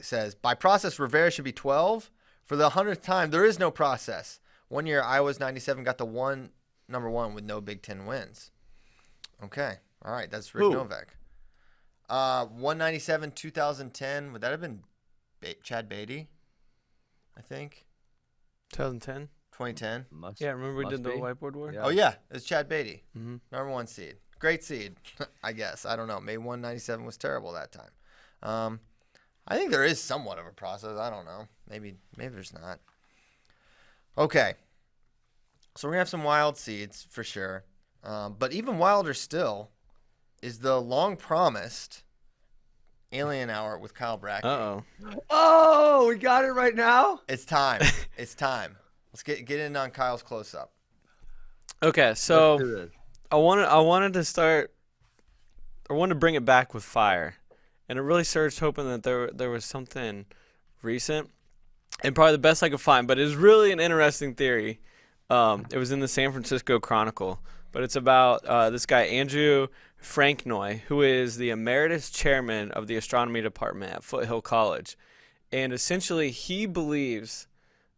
says, by process, Rivera should be 12. For the 100th time, there is no process. One year, Iowa's 97 got the number one with no Big Ten wins. Okay. All right. That's Rick Novak. 197, 2010. Would that have been Chad Beatty? I think. 2010? 2010. Yeah, remember we did the whiteboard war? Yeah. Oh, yeah. It's Chad Beatty. Mm-hmm. Number one seed. Great seed, I guess. I don't know. Maybe 197 was terrible that time. I think there is somewhat of a process. I don't know. Maybe there's not. Okay. So we're going to have some wild seeds for sure. But even wilder still is the long-promised Alien Hour with Kyle Brackey. Uh-oh. Oh, we got it right now? It's time. It's time. Let's get in on Kyle's close-up. Okay, so I wanted to bring it back with fire. And I really searched hoping that there was something recent. And probably the best I could find, but it's really an interesting theory. It was in the San Francisco Chronicle. But it's about this guy, Andrew Franknoy, who is the emeritus chairman of the astronomy department at Foothill College. And essentially, he believes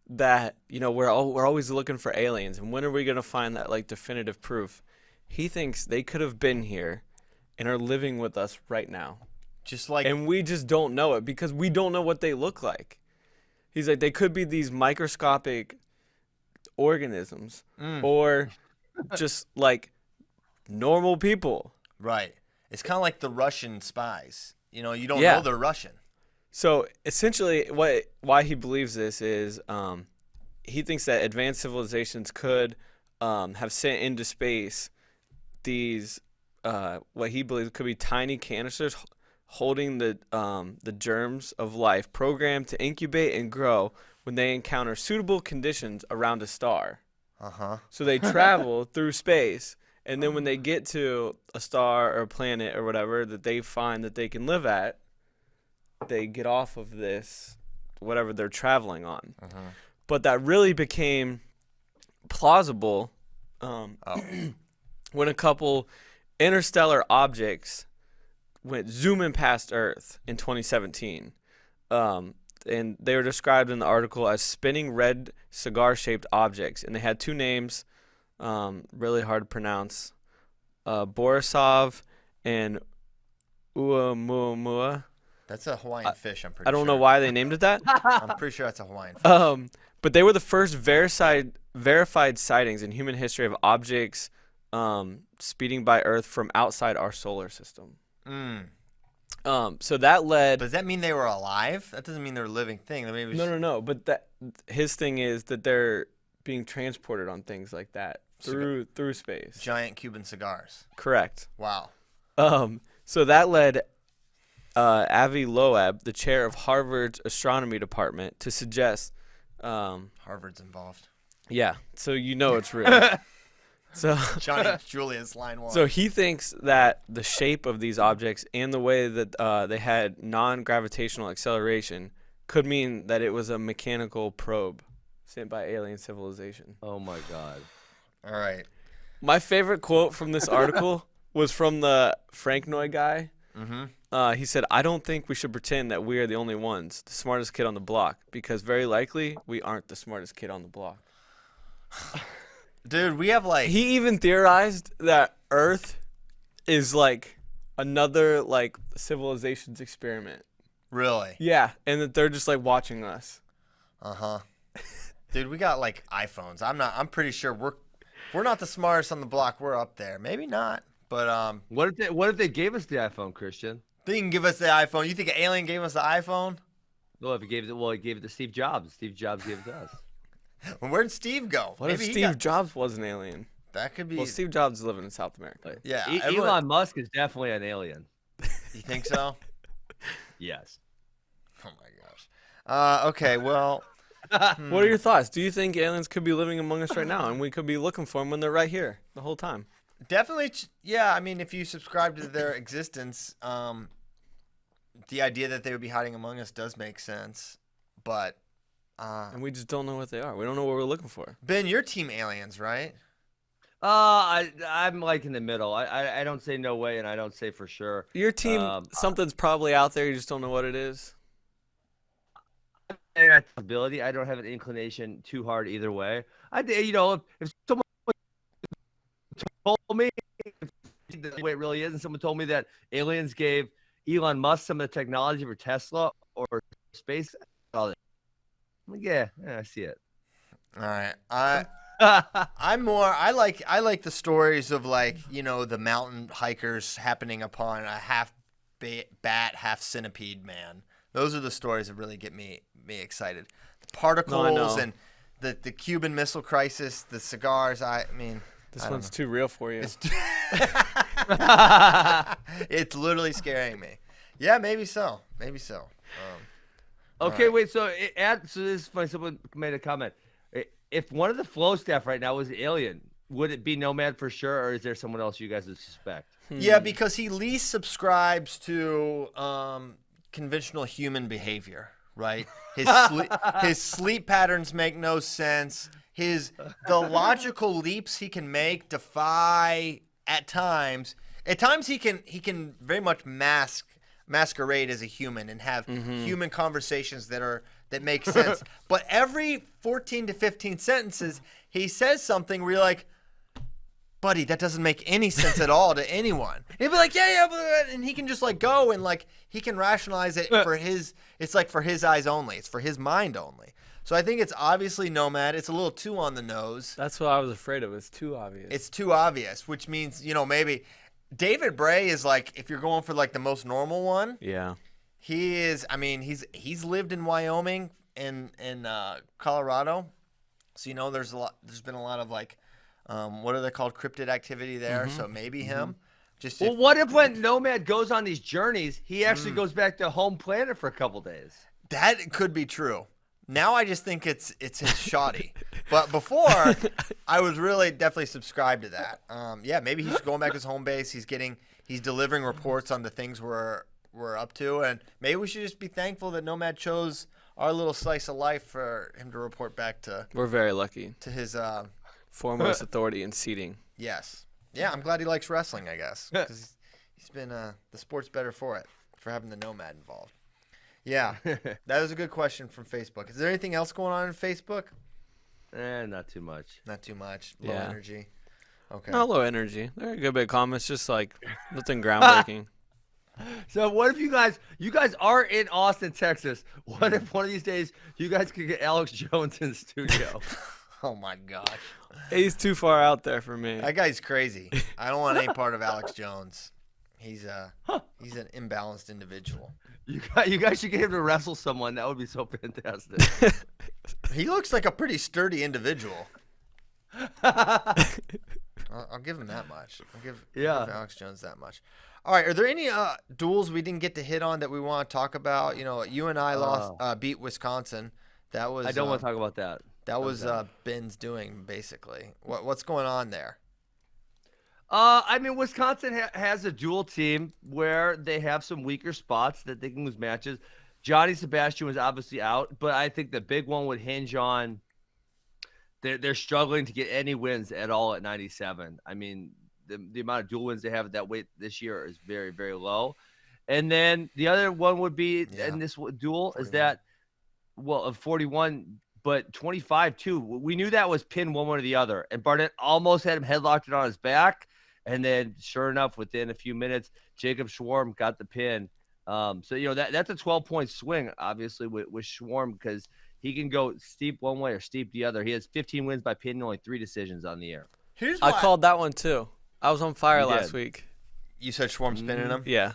that, we're always looking for aliens. And when are we going to find that, definitive proof? He thinks they could have been here and are living with us right now. And we just don't know it because we don't know what they look like. He's like, they could be these microscopic organisms or just normal people. Right. It's kind of like the Russian spies. You don't know they're Russian. So essentially why he believes this is he thinks that advanced civilizations could have sent into space these what he believes could be tiny canisters holding the germs of life programmed to incubate and grow when they encounter suitable conditions around a star. Uh-huh. So they travel through space, and then when they get to a star or a planet or whatever that they find that they can live at, they get off of this, whatever they're traveling on. Uh-huh. But that really became plausible when a couple interstellar objects went zooming past Earth in 2017. And they were described in the article as spinning red cigar-shaped objects. And they had two names, really hard to pronounce, Borisov and Uamuamua. That's a Hawaiian fish, I'm pretty sure. I don't know why they named it that. I'm pretty sure that's a Hawaiian fish. But they were the first verified sightings in human history of objects speeding by Earth from outside our solar system. So that led. Does that mean they were alive? That doesn't mean they're a living thing. No. But his thing is that they're being transported on things like that through space. Giant Cuban cigars. Correct. Wow. So that led Avi Loeb, the chair of Harvard's astronomy department, to suggest. Harvard's involved. Yeah. So it's real. So Johnny Julius line one. So he thinks that the shape of these objects and the way that they had non-gravitational acceleration could mean that it was a mechanical probe sent by alien civilization. Oh my God. All right. My favorite quote from this article was from the Franknoy guy. Mm-hmm. He said, "I don't think we should pretend that we are the only ones, the smartest kid on the block, because very likely we aren't the smartest kid on the block." Dude, we have He even theorized that Earth is another civilization's experiment. Really? Yeah, and that they're just watching us. Uh-huh. Dude, we got iPhones. I'm pretty sure we're not the smartest on the block. We're up there. Maybe not, but What if they gave us the iPhone, Christian? They can give us the iPhone. You think an alien gave us the iPhone? Well, he gave it to Steve Jobs. Steve Jobs gave it to us. Well, where'd Steve go? What if Steve Jobs was an alien? That could be. Well, Steve Jobs is living in South America. Yeah. Elon Musk is definitely an alien. You think so? Yes. Oh my gosh. Okay. Well. What are your thoughts? Do you think aliens could be living among us right now, and we could be looking for them when they're right here the whole time? Definitely. Yeah. I mean, if you subscribe to their existence, the idea that they would be hiding among us does make sense, but. And we just don't know what they are. We don't know what we're looking for. Ben, you're team aliens, right? I'm like in the middle. I don't say no way, and I don't say for sure. Your team, something's probably out there. You just don't know what it is. Ability. I don't have an inclination too hard either way. If someone told me the way it really is, and someone told me that aliens gave Elon Musk some of the technology for Tesla or space, yeah, I see it. All right, I like the stories of the mountain hikers happening upon a half bat, half centipede man. Those are the stories that really get me excited. The particles and the Cuban Missile Crisis, the cigars. This one's too real for you. It's literally scaring me. Yeah, maybe so. Okay, right. Wait. So this is funny. Someone made a comment. If one of the Flow staff right now was an alien, would it be Nomad for sure, or is there someone else you guys would suspect? Yeah, because he least subscribes to conventional human behavior, right? His sleep patterns make no sense. The logical leaps he can make defy at times. At times he can very much masquerade as a human and have human conversations that make sense. But every 14 to 15 sentences, he says something where you're like, buddy, that doesn't make any sense at all to anyone. He'd be like, yeah, and he can just go and he can rationalize it for his eyes only. It's for his mind only. So I think it's obviously Nomad. It's a little too on the nose. That's what I was afraid of. It's too obvious. It's too obvious, which means, maybe David Bray is if you're going for the most normal one. Yeah. He is, he's lived in Wyoming and Colorado. So, there's been a lot of what are they called? Cryptid activity there. So maybe him. What if when Nomad goes on these journeys, he actually goes back to home planet for a couple days? That could be true. Now I just think it's his shoddy. But before, I was really definitely subscribed to that. Yeah, maybe he's going back to his home base. He's delivering reports on the things we're up to, and maybe we should just be thankful that Nomad chose our little slice of life for him to report back to. We're very lucky to his foremost authority in seating. Yes. Yeah, I'm glad he likes wrestling, I guess, because he's been the sport's better for it, for having the Nomad involved. Yeah, that was a good question from Facebook. Is there anything else going on in Facebook? Not too much. Not too much. Low energy. Okay. Not low energy. There are a good bit of comments, just nothing groundbreaking. So what if you guys are in Austin, Texas? What if one of these days you guys could get Alex Jones in the studio? Oh my gosh. He's too far out there for me. That guy's crazy. I don't want any part of Alex Jones. He's an imbalanced individual. You guys should get him to wrestle someone. That would be so fantastic. He looks like a pretty sturdy individual. I'll give him that much. I'll give Alex Jones that much. All right. Are there any duels we didn't get to hit on that we want to talk about? You and I beat Wisconsin. That was. I don't want to talk about that. That was Ben's doing, basically. What's going on there? Wisconsin has a dual team where they have some weaker spots that they can lose matches. Johnny Sebastian was obviously out, but I think the big one would hinge on they're struggling to get any wins at all at 97. The amount of dual wins they have at that weight this year is very, very low. And then the other one would be in this duel 41. Is that, of 41, but 25 too. We knew that was pinned one way or the other, and Barnett almost had him headlocked on his back. And then, sure enough, within a few minutes, Jacob Schwarm got the pin. That's a 12-point swing, obviously, with Schwarm, because he can go steep one way or steep the other. He has 15 wins by pinning, only 3 decisions on the air. I called that one too. I was on fire last week. You said Schwarm's pinning him? Yeah.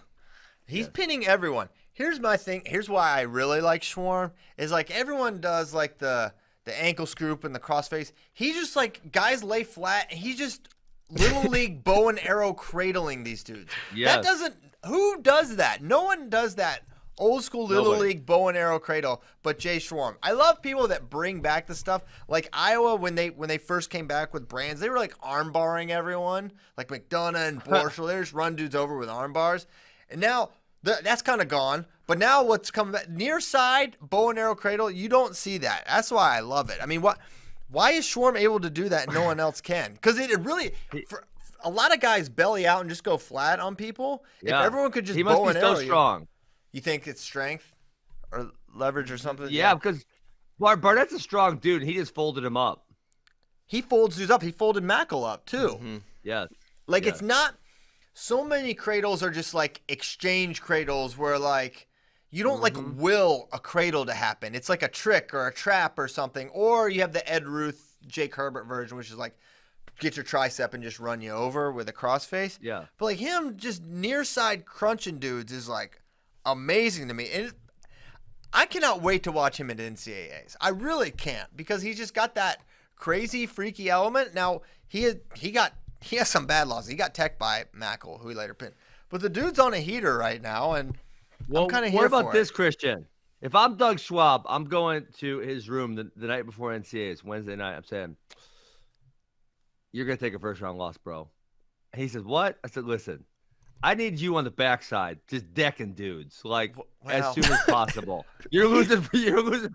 He's pinning everyone. Here's my thing. Here's why I really like Schwarm. Is everyone does the ankle scoop and the crossface. He's just guys lay flat. And he's just little league bow and arrow cradling these dudes. Yes. Who does that? No one does that. Old school little league bow and arrow cradle, but Jay Schwarm. I love people that bring back the stuff. Like Iowa, when they first came back with brands, they were arm barring everyone, like McDonough and Borschel. They just run dudes over with arm bars. And now that's kind of gone. But now what's coming back, near side bow and arrow cradle, you don't see that. That's why I love it. Why is Schwarm able to do that and no one else can? Because it really, for a lot of guys belly out and just go flat on people. Yeah. If everyone could just he must bow be and so arrow strong. you think it's strength or leverage or something? Yeah, because Barnett's a strong dude. And he just folded him up. He folds dudes up. He folded Mackle up too. Mm-hmm. Yes. Like it's not. So many cradles are just like exchange cradles where like you don't like will a cradle to happen. It's like a trick or a trap or something. Or you have the Ed Ruth, Jake Herbert version, which is like get your tricep and just run you over with a crossface. Yeah. But like him just near side crunching dudes is like amazing to me. And I cannot wait to watch him at NCAAs. I really can't because he's just got that crazy freaky element. Now he has some bad losses. He got teched by Mackle, who he later pinned. But the dude's on a heater right now, and I'm kind of here for it. What about this, Christian? If I'm Doug Schwab, I'm going to his room the night before NCAAs, Wednesday night. I'm saying, you're going to take a first-round loss, bro. And he says, what? I said, listen, I need you on the backside, just decking dudes, like as soon as possible. You're losing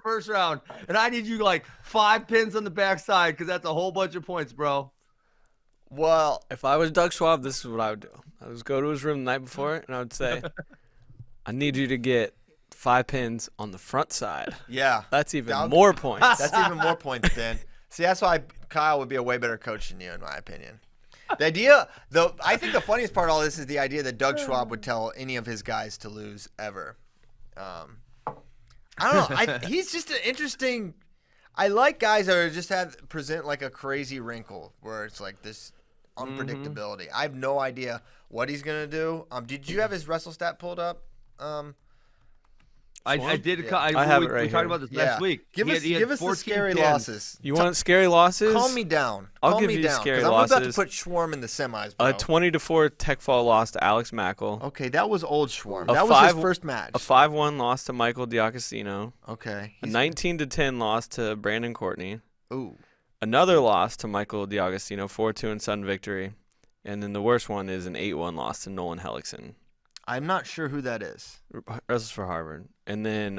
first round, and I need you like 5 pins on the backside because that's a whole bunch of points, bro. Well, if I was Doug Schwab, this is what I would do. I would go to his room the night before, and I would say, I need you to get 5 pins on the front side. Yeah. That's even more points. That's even more points, Ben. See, that's why Kyle would be a way better coach than you, in my opinion. The idea, though, I think the funniest part of all this is the idea that Doug Schwab would tell any of his guys to lose ever. I don't know. He's just an interesting. I like guys that are just present like a crazy wrinkle where it's like this unpredictability. I have no idea what he's gonna do. Did you have his wrestle stat pulled up? I did. Yeah. I have it right We here. talked about this last week. Give us the scary losses. You want scary losses? Calm me down. I'll give you scary losses. I'm about to losses. put Schwarm in the semis, bro. A 20-4 tech fall loss to Alex Mackle. Okay, that was old Schwarm. That was his first match. A 5-1 loss to Michael D'Agostino. Okay. A 19-10 loss to Brandon Courtney. Ooh. Another loss to Michael D'Agostino, 4-2 in sudden victory. And then the worst one is an 8-1 loss to Nolan Hellickson. I'm not sure who that is. Wrestles for Harvard. And then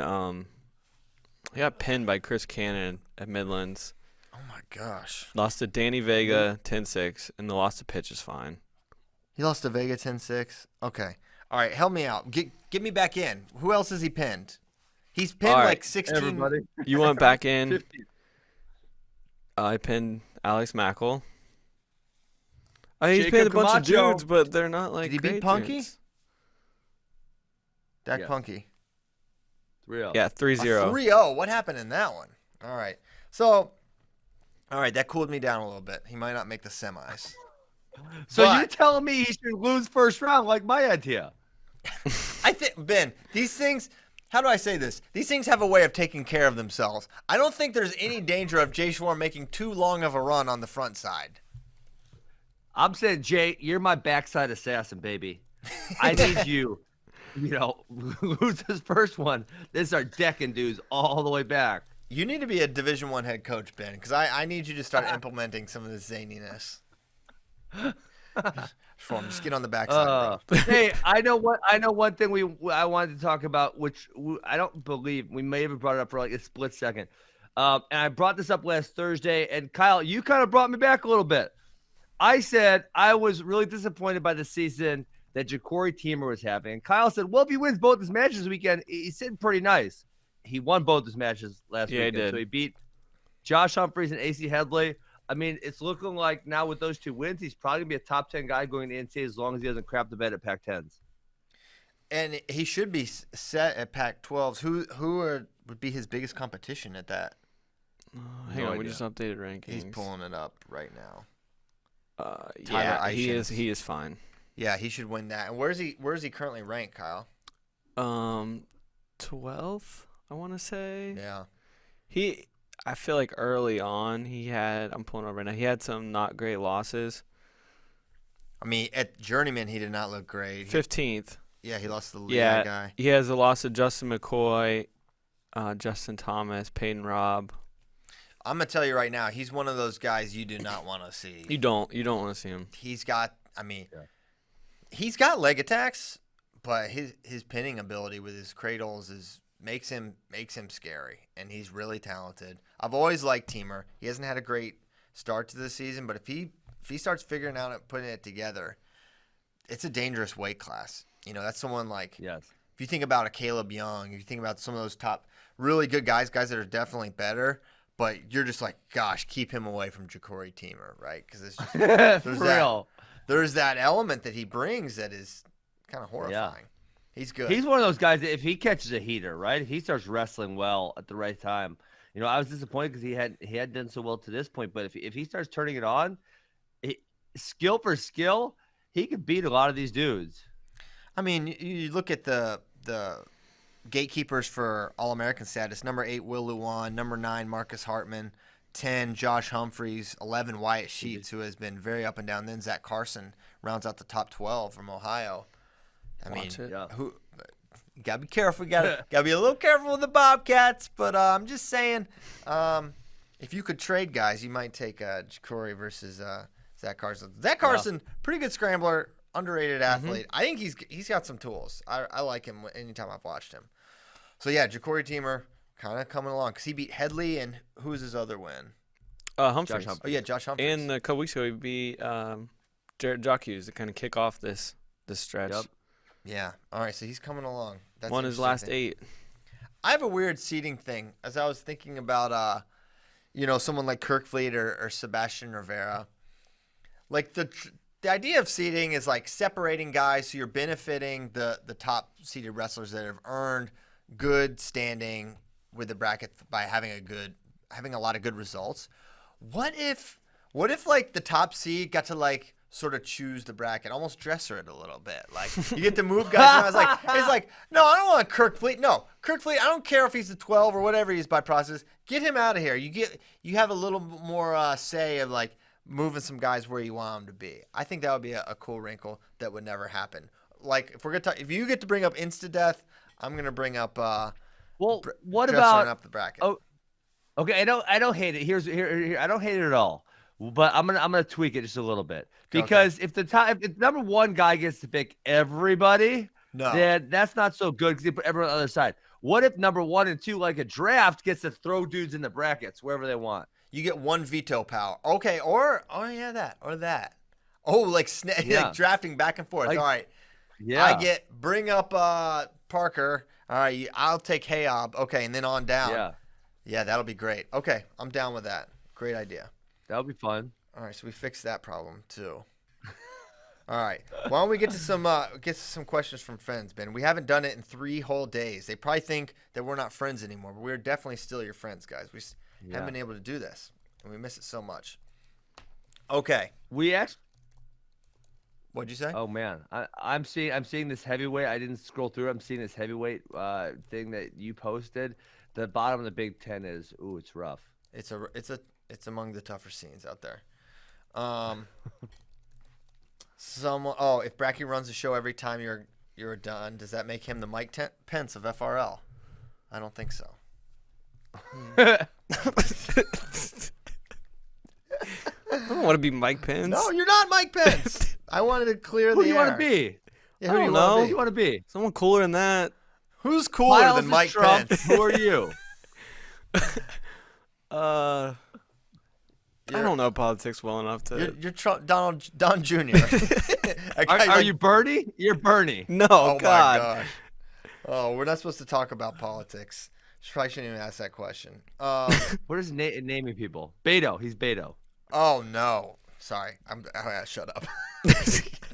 he got pinned by Chris Cannon at Midlands. Oh, my gosh. Lost to Danny Vega 10-6, and the loss to Pitch is fine. He lost to Vega 10-6? Okay. All right, help me out. Get me back in. Who else has he pinned? He's pinned like 16. Everybody. You went back in. 15. I pinned Alex Mackle. He's Jacob pinned a bunch Camacho. of dudes, but they're not like Did he beat great Punky? dudes. Dak Yes. Punky. 3-0. Yeah, 3-0. 3-0. What happened in that one? All right. So, all right, that cooled me down a little bit. He might not make the semis. So But- you're telling me he should lose first round like my idea? I think, Ben, these things, how do I say this? These things have a way of taking care of themselves. I don't think there's any danger of Jay Schwarm making too long of a run on the front side. I'm saying, Jay, you're my backside assassin, baby. I need you, lose this first one. Then start decking dudes all the way back. You need to be a Division I head coach, Ben, because I need you to start implementing some of this zaniness. Schwarm, just get on the backside, bro. Hey, I know one thing I wanted to talk about, which I don't believe we may have brought it up for like a split second. And I brought this up last Thursday, and Kyle, you kind of brought me back a little bit. I said I was really disappointed by the season that Ja'Cory Teamer was having. And Kyle said, well, if he wins both his matches this weekend, he's sitting pretty nice. He won both his matches last weekend. He did. So he beat Josh Humphreys and AC Headley. I mean, it's looking like now with those 2 wins, he's probably going to be a top 10 guy going to NCAA as long as he doesn't crap the bed at Pac-10s. And he should be set at Pac-12s. Who would be his biggest competition at that? Hang on, we just updated rankings. He's pulling it up right now. Yeah, he is fine. Yeah, he should win that. And where's he currently ranked, Kyle? 12th, I want to say. Yeah. I feel like early on I'm pulling up right now. He had some not great losses. I mean, at Journeyman, he did not look great. 15th. Yeah, he lost to the Leah guy. He has a loss to Justin McCoy, Justin Thomas, Peyton Robb. I'm gonna tell you right now, he's one of those guys you do not want to see. You don't want to see him. He's got leg attacks, but his pinning ability with his cradles is makes him scary, and he's really talented. I've always liked Teamer. He hasn't had a great start to the season, but if he starts figuring out and putting it together, it's a dangerous weight class. You know, that's someone like yes. If you think about a Caleb Young, if you think about some of those top really good guys that are definitely better, but you're just like, gosh, keep him away from Ja'Cory Teamer, right? Because it's just there's that element that he brings that is kind of horrifying. Yeah. He's good. He's one of those guys that if he catches a heater, right? If he starts wrestling well at the right time, you know, I was disappointed because he had done so well to this point. But if he starts turning it on, skill for skill, he could beat a lot of these dudes. I mean, you look at the gatekeepers for All-American status. Number 8, Will Luan. Number 9, Marcus Hartman. 10, Josh Humphreys. 11, Wyatt Sheets, who has been very up and down. Then Zach Carson rounds out the top 12 from Ohio. I mean, you gotta be careful. You gotta be a little careful with the Bobcats. But I'm just saying, if you could trade guys, you might take Ja'Cory versus Zach Carson. Zach Carson, pretty good scrambler, underrated athlete. I think he's got some tools. I like him anytime I've watched him. So yeah, Ja'Cory Teamer kind of coming along because he beat Headley, and who's his other win? Humphreys. Oh yeah, Josh Humphreys. And a couple weeks ago he beat Jared Jockeys to kind of kick off this stretch. Yep. Yeah. All right. So he's coming along. That's won his last 8. I have a weird seeding thing as I was thinking about, someone like Kerkvliet or Sebastian Rivera. Like the idea of seeding is like separating guys, so you're benefiting the top seeded wrestlers that have earned good standing with the bracket by having a lot of good results. What if like the top seed got to like sort of choose the bracket, almost dresser it a little bit. Like you get to move guys around. It's like, no, I don't want Kerkvliet. No, Kerkvliet, I don't care if he's the 12 or whatever he is by process. Get him out of here. You have a little more say of like moving some guys where you want them to be. I think that would be a cool wrinkle that would never happen. Like if you get to bring up Insta-Death, I'm gonna bring up. What about up the bracket? Oh, okay. I don't hate it. Here. I don't hate it at all. But I'm gonna tweak it just a little bit because if the number 1 guy gets to pick everybody, then that's not so good because they put everyone on the other side. What if number 1 and 2, like a draft, gets to throw dudes in the brackets wherever they want? You get 1 veto power. Okay, that. Oh, like drafting back and forth. All right. Yeah. Bring up Parker. All right, I'll take Hayob. Okay, and then on down. Yeah, that'll be great. Okay, I'm down with that. Great idea. That would be fun. All right, so we fixed that problem too. All right, why don't we get to some questions from friends, Ben? We haven't done it in 3 whole days. They probably think that we're not friends anymore, but we're definitely still your friends, guys. We haven't been able to do this, and we miss it so much. Okay, what'd you say? Oh man, I'm seeing this heavyweight. I didn't scroll through. I'm seeing this heavyweight thing that you posted. The bottom of the Big Ten is it's rough. It's among the tougher scenes out there. If Bracky runs the show every time you're done, does that make him the Mike Pence of FRL? I don't think so. I don't want to be Mike Pence. No, you're not Mike Pence. I wanted to clear the air. Who do you want to be? Yeah, who do you know. Who do you want to be? Someone cooler than that. Who's cooler than Mike Trump. Pence? Who are you? I don't know politics well enough to. You're Trump, Don Jr. Are you Bernie? You're Bernie. No, oh God. My gosh. Oh, we're not supposed to talk about politics. Probably shouldn't even ask that question. What is naming people? Beto. He's Beto. Oh no. Sorry. Shut up.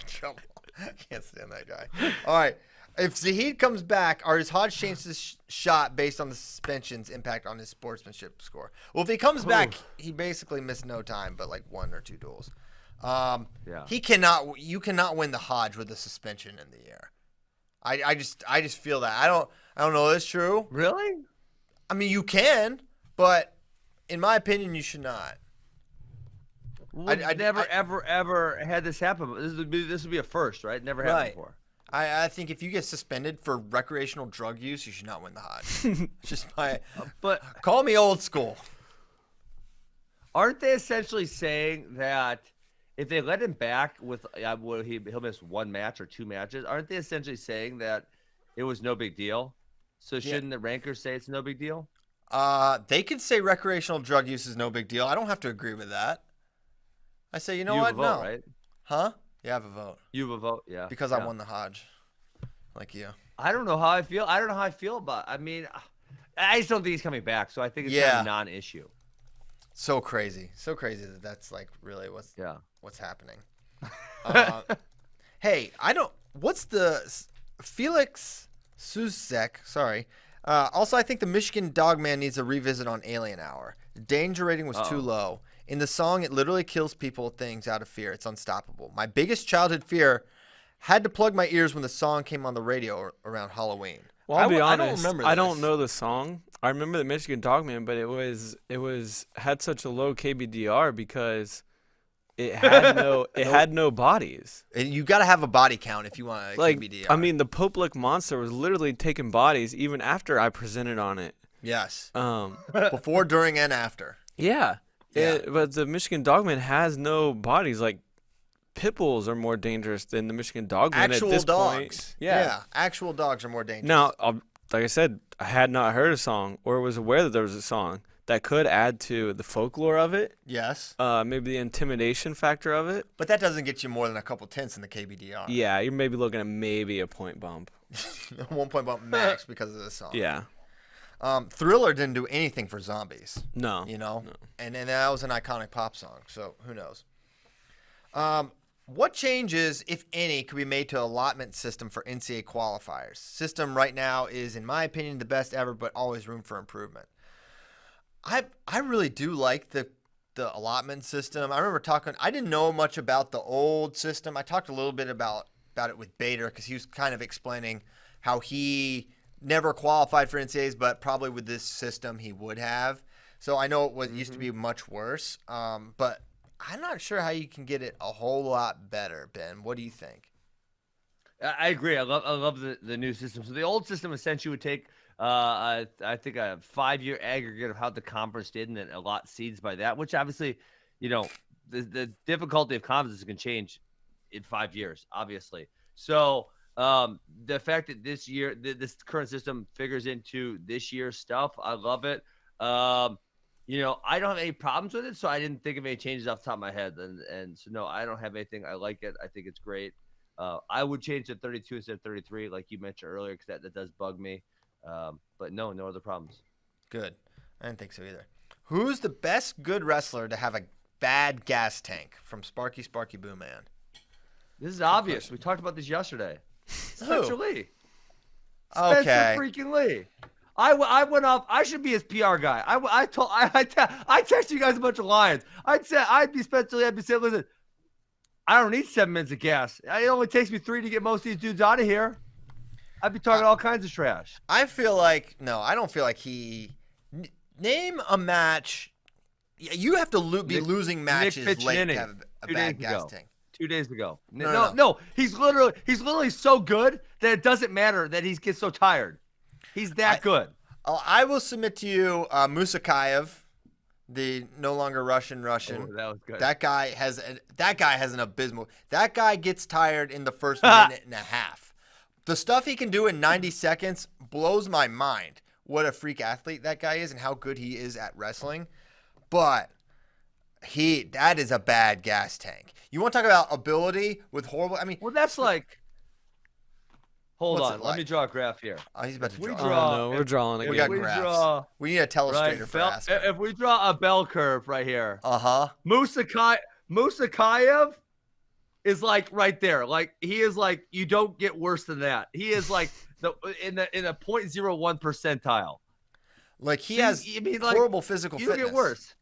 Trouble. I can't stand that guy. All right. If Zahid comes back, are his odds chances shot based on the suspension's impact on his sportsmanship score? Well, if he comes back, he basically missed no time, but like 1 or 2 duels. He cannot. You cannot win the Hodge with a suspension in the air. I just feel that. I don't know if it's true. Really? I mean, you can, but in my opinion, you should not. I've never ever had this happen. This would be a first, right? Never happened before. I think if you get suspended for recreational drug use, you should not win the Hodge. Just but call me old school. Aren't they essentially saying that if they let him back with he'll miss 1 match or 2 matches? Aren't they essentially saying that it was no big deal? So shouldn't the rankers say it's no big deal? They could say recreational drug use is no big deal. I don't have to agree with that. I say, you know what? You have a vote, right? Huh? Yeah, I have a vote. You have a vote, yeah. Because I won the Hodge, like you. I don't know how I feel. I don't know how I feel about. I mean, I just don't think he's coming back. So I think it's kind of a non-issue. So crazy that that's like really what's happening. Hey, what's the Felix Suzek? Sorry. Also, I think the Michigan Dogman needs a revisit on Alien Hour. The danger rating was too low. In the song, it literally kills people, things out of fear. It's unstoppable. My biggest childhood fear had to plug my ears when the song came on the radio around Halloween. Well, I'll be honest. I don't know the song. I remember the Michigan Dogman, but it had such a low KBDR because it had no bodies. You got to have a body count if you want a KBDR. I mean, the Pope-Lick Monster was literally taking bodies even after I presented on it. Yes. Before, during, and after. Yeah. But the Michigan Dogman has no bodies. Like, pit bulls are more dangerous than the Michigan Dogman at this dogs. point. Yeah, actual dogs are more dangerous. Now, like I said, I had not heard a song or was aware that there was a song that could add to the folklore of it. Yes. Maybe the intimidation factor of it. But that doesn't get you more than a couple tenths in the KBDR. Yeah, you're maybe looking at maybe a point bump. 1 point bump max because of the song. Yeah. Thriller didn't do anything for zombies. No. You know? No. And that was an iconic pop song, so who knows? What changes, if any, could be made to allotment system for NCAA qualifiers? System right now is, in my opinion, the best ever, but always room for improvement. I really do like the allotment system. I remember I didn't know much about the old system. I talked a little bit about it with Bader because he was kind of explaining how he never qualified for NCAAs, but probably with this system he would have. So I know it used to be much worse, but I'm not sure how you can get it a whole lot better, Ben. What do you think? I agree. I love the new system. So the old system essentially would take I think a 5-year aggregate of how the conference did and then allot seeds by that, which obviously, the difficulty of conferences can change in 5 years, obviously. So the fact that this year, this current system figures into this year's stuff, I love it. I don't have any problems with it, so I didn't think of any changes off the top of my head. And so, no, I don't have anything. I like it. I think it's great. I would change to 32 instead of 33, like you mentioned earlier, because that does bug me. But no other problems. Good. I didn't think so either. Who's the best good wrestler to have a bad gas tank? From Sparky Boo Man. This is obvious. We talked about this yesterday. Spencer Lee. Okay. Spencer freaking Lee. I went off. I should be his PR guy. I texted you guys a bunch of lines. I'd be Spencer Lee. I'd be saying, listen, I don't need 7 minutes of gas. It only takes me 3 to get most of these dudes out of here. I'd be talking all kinds of trash. I don't feel like he name a match. You have to be losing matches late to have a bad gas tank. 2 days ago. No. He's literally so good that it doesn't matter that he gets so tired. He's that good. I will submit to you Musakayev, the no longer Russian. Oh, that was good. That guy has an abysmal. That guy gets tired in the first minute and a half. The stuff he can do in 90 seconds blows my mind. What a freak athlete that guy is and how good he is at wrestling. But that is a bad gas tank. You want to talk about ability with horrible? I mean, well, that's like. Hold on, let me draw a graph here. Oh, he's about to draw. No, we're drawing again. We got graphs. We need a telestrator for Aspen. If we draw a bell curve right here. Musakayev is like right there. Like he is like you don't get worse than that. He is like in a 0.01 percentile. Like he has horrible physical fitness. You get worse.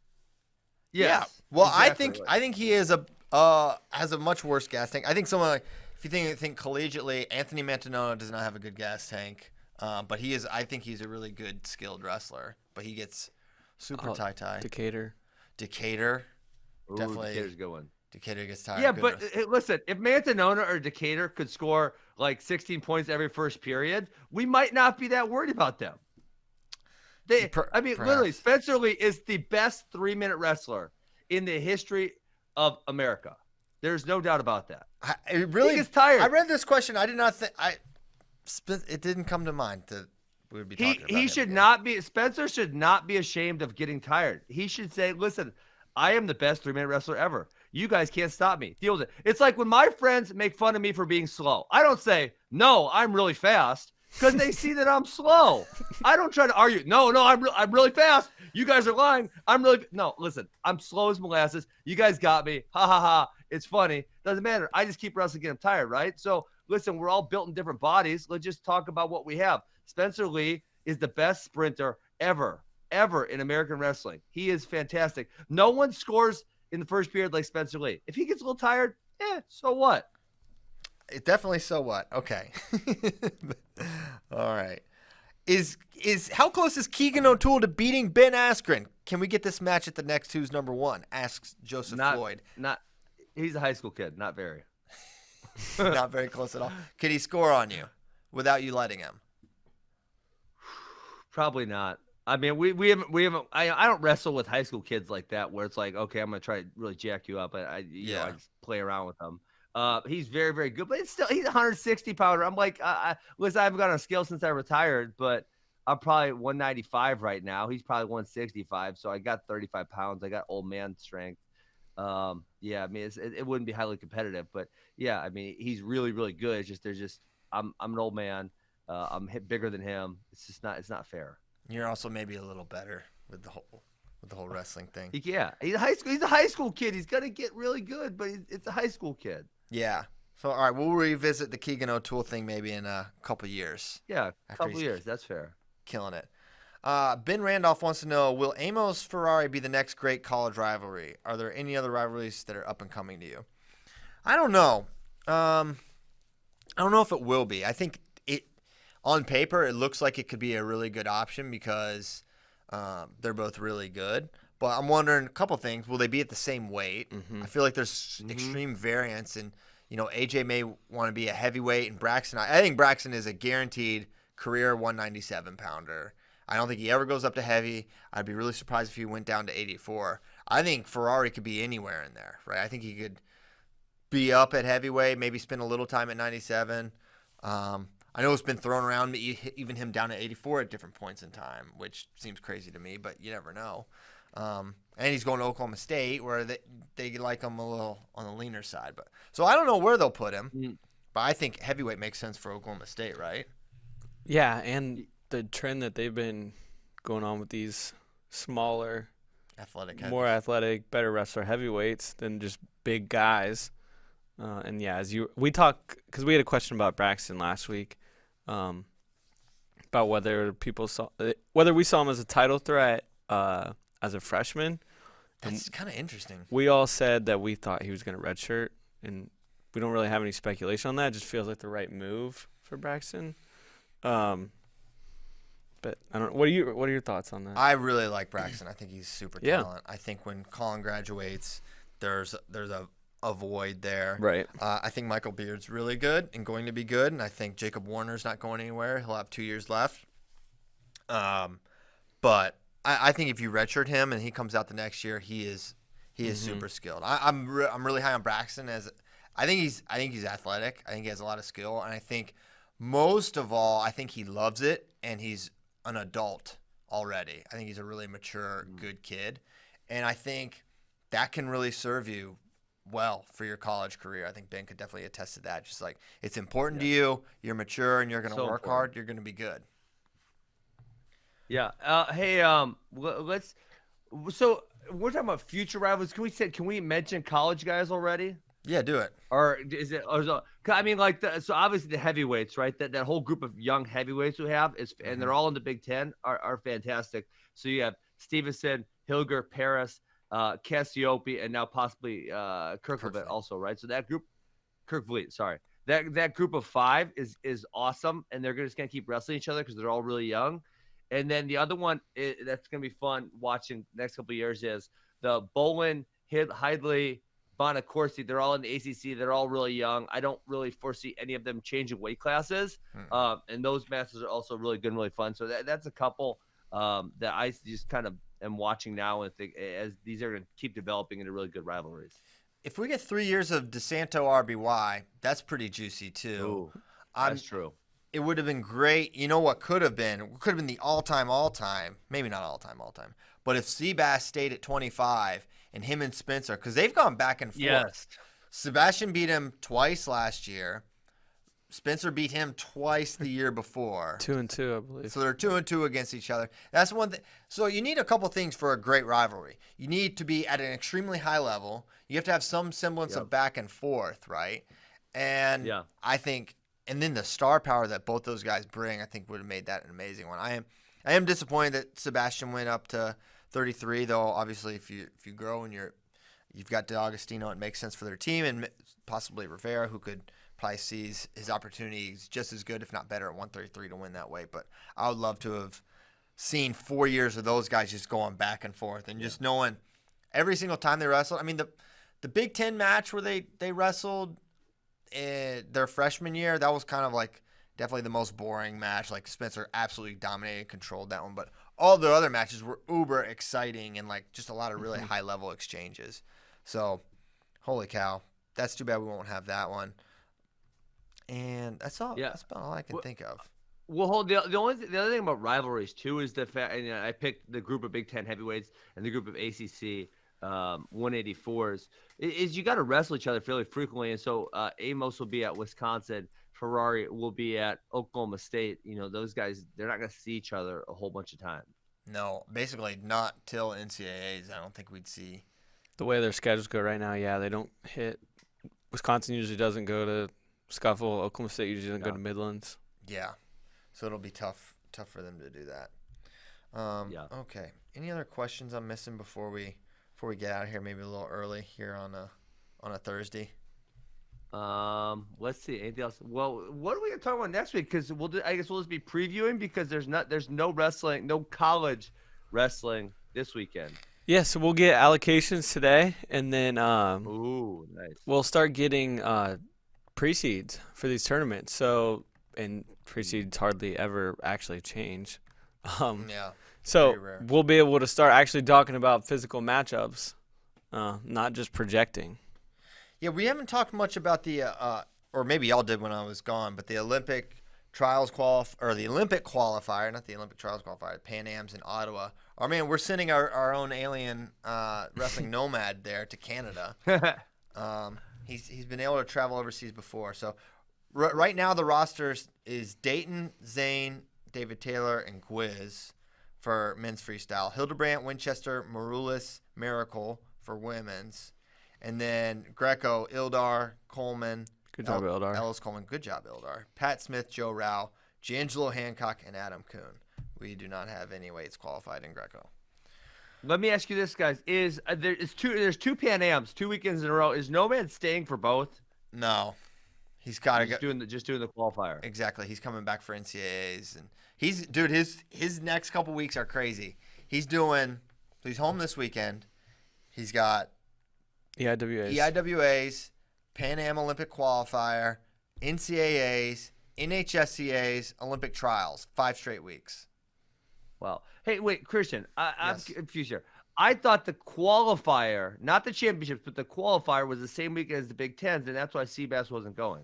Yes, yeah. Well, exactly I think he is has a much worse gas tank. I think someone like if you think collegiately, Anthony Mantanona does not have a good gas tank. But I think he's a really good skilled wrestler. But he gets super tie. Decatur. Ooh, Definitely. Decatur's a good one. Decatur gets tired. Yeah, but listen, if Mantanona or Decatur could score like 16 points every first period, we might not be that worried about them. Literally, Spencer Lee is the best 3-minute wrestler in the history of America. There's no doubt about that. He gets tired. I read this question. I did not think it didn't come to mind to we would be talking about he should not be. Spencer should not be ashamed of getting tired. He should say, "Listen, I am the best 3-minute wrestler ever. You guys can't stop me. Deal with it." It's like when my friends make fun of me for being slow. I don't say, "No, I'm really fast," because they see that I'm slow. I don't try to argue. No, I'm really fast. You guys are lying. No, listen, I'm slow as molasses. You guys got me. Ha ha ha. It's funny. Doesn't matter. I just keep wrestling, get them tired, right? So listen, we're all built in different bodies. Let's just talk about what we have. Spencer Lee is the best sprinter ever in American wrestling. He is fantastic. No one scores in the first period like Spencer Lee. If he gets a little tired, so what? It definitely so what. Okay. All right. Is how close is Keegan O'Toole to beating Ben Askren? Can we get this match at the next Who's Number One? Asks Joseph Floyd. He's a high school kid. Not very. Not very close at all. Could he score on you without you letting him? Probably not. I mean, we haven't. I don't wrestle with high school kids like that, where it's like, okay, I'm gonna try to really jack you up. I just play around with them. He's very, very good, but he's a 160 pounder. I'm like, listen, I haven't got on a scale since I retired, but I'm probably 195 right now. He's probably 165, so I got 35 pounds. I got old man strength. I mean, it wouldn't be highly competitive, but yeah, I mean, he's really, really good. It's just I'm an old man. I'm bigger than him. It's not fair. You're also maybe a little better with the whole wrestling thing. Yeah, he's a high school kid. He's gonna get really good, but it's a high school kid. Yeah. So all right, we'll revisit the Keegan O'Toole thing maybe in a couple years. Yeah, a couple years. That's fair. Killing it. Ben Randolph wants to know, will Amos Ferrari be the next great college rivalry? Are there any other rivalries that are up and coming to you? I don't know. I don't know if it will be. I think on paper, it looks like it could be a really good option because they're both really good. But I'm wondering a couple things. Will they be at the same weight? Mm-hmm. I feel like there's extreme variance. And, AJ may want to be a heavyweight. And Braxton, I think Braxton is a guaranteed career 197-pounder. I don't think he ever goes up to heavy. I'd be really surprised if he went down to 84. I think Ferrari could be anywhere in there, right? I think he could be up at heavyweight, maybe spend a little time at 97. I know it's been thrown around, even him down at 84 at different points in time, which seems crazy to me, but you never know. And he's going to Oklahoma State, where they like him a little on the leaner side. So I don't know where they'll put him, but I think heavyweight makes sense for Oklahoma State, right? Yeah, and the trend that they've been going on with these smaller, more athletic, better wrestler heavyweights than just big guys. And yeah, we talk, because we had a question about Braxton last week, about whether we saw him as a title threat as a freshman. That's kind of interesting. We all said that we thought he was going to redshirt, and we don't really have any speculation on that. It just feels like the right move for Braxton. But I don't. What are your thoughts on that? I really like Braxton. I think he's super talented. I think when Colin graduates, there's a void there. Right. I think Michael Beard's really good and going to be good, and I think Jacob Warner's not going anywhere. He'll have 2 years left. But I think if you redshirt him and he comes out the next year, he is super skilled. I'm really high on Braxton I think he's athletic. I think he has a lot of skill, and I think most of all, I think he loves it, and he's an adult already. I think he's a really mature, good kid, and I think that can really serve you well for your college career. I think Ben could definitely attest to that. Just like, it's important to you, you're mature, and you're going to work hard, you're going to be good. Yeah. Hey, so we're talking about future rivals. Can we mention college guys already? Yeah, do it. Or is it? I mean, like, so obviously the heavyweights, right? That whole group of young heavyweights we have and they're all in the Big Ten are fantastic. So you have Stevenson, Hilger, Paris, Cassiope, and now possibly Kerkvliet also, right? So that group, Kerkvliet, sorry, that group of five is awesome, and they're just gonna keep wrestling each other because they're all really young. And then the other one that's gonna be fun watching the next couple of years is the Bolin, Hidley, Bonacorsi. They're all in the ACC. They're all really young. I don't really foresee any of them changing weight classes. And those matches are also really good and really fun. So that's a couple that I just kind of am watching now and think as these are going to keep developing into really good rivalries. If we get 3 years of DeSanto RBY, that's pretty juicy too. Ooh, that's true. it would have been great. You know what could have been? Could have been the all-time. Maybe not all-time. But if Seabass stayed at 25 and him and Spencer, because they've gone back and forth. Yes. Sebastian beat him twice last year. Spencer beat him twice the year before. 2-2, I believe. So they're 2-2 against each other. That's one thing. So you need a couple things for a great rivalry. You need to be at an extremely high level. You have to have some semblance of back and forth, right? And I think, and then the star power that both those guys bring, I think would have made that an amazing one. I am disappointed that Sebastian went up to 33, though. Obviously, if you grow and you've got D'Agostino, it makes sense for their team, and possibly Rivera, who could probably sees his opportunities just as good, if not better, at 133 to win that way. But I would love to have seen 4 years of those guys just going back and forth and just knowing every single time they wrestled. I mean, the Big Ten match where they wrestled their freshman year, that was kind of like definitely the most boring match. Like Spencer absolutely dominated, controlled that one. But all the other matches were uber exciting and like just a lot of really high-level exchanges. So, holy cow. That's too bad we won't have that one. And that's all. Yeah. That's about all I can think of. Well, the other thing about rivalries too is the fact, and I picked the group of Big Ten heavyweights and the group of ACC 184s. Is you got to wrestle each other fairly frequently, and so Amos will be at Wisconsin, Ferrari will be at Oklahoma State. You know, those guys, they're not going to see each other a whole bunch of time. No, basically not till NCAAs. I don't think we'd see. The way their schedules go right now, they don't hit. Wisconsin usually doesn't go to Scuffle. Oklahoma State usually doesn't go to Midlands. Yeah, so it'll be tough for them to do that. Okay. Any other questions I'm missing before we get out of here? Maybe a little early here on a Thursday. Let's see. Anything else? Well, what are we gonna talk about next week? Because I guess we'll just be previewing because there's no wrestling, no college wrestling this weekend. Yeah, so we'll get allocations today, and then ooh, nice. We'll start getting pre-seeds for these tournaments. So, and pre-seeds hardly ever actually change. So we'll be able to start actually talking about physical matchups, not just projecting. Yeah, we haven't talked much about the, or maybe y'all did when I was gone, but the Olympic trials the Olympic qualifier, not the Olympic trials qualifier, Pan Am's in Ottawa. I mean, we're sending our own alien wrestling nomad there to Canada. He's been able to travel overseas before. So right now the roster is Dayton, Zane, David Taylor, and Gwiz for men's freestyle. Hildebrandt, Winchester, Marulis, Miracle for women's. And then Greco, Ildar, Coleman. Good job, Ildar. Ellis Coleman. Good job, Ildar. Pat Smith, Joe Rao, D'Angelo Hancock, and Adam Kuhn. We do not have any weights qualified in Greco. Let me ask you this, guys: there's two Pan Ams, 2 weekends in a row. Is Nomad staying for both? No, he's got to go. Just doing the qualifier. Exactly. He's coming back for NCAAs, and his next couple weeks are crazy. He's home this weekend. He's got EIWAs, Pan Am Olympic qualifier, NCAAs, NHSCAs, Olympic trials, 5 straight weeks. Wow. Hey, wait, Christian, I'm confused here. I thought the qualifier, not the championships, but the qualifier was the same weekend as the Big Tens, and that's why Seabass wasn't going.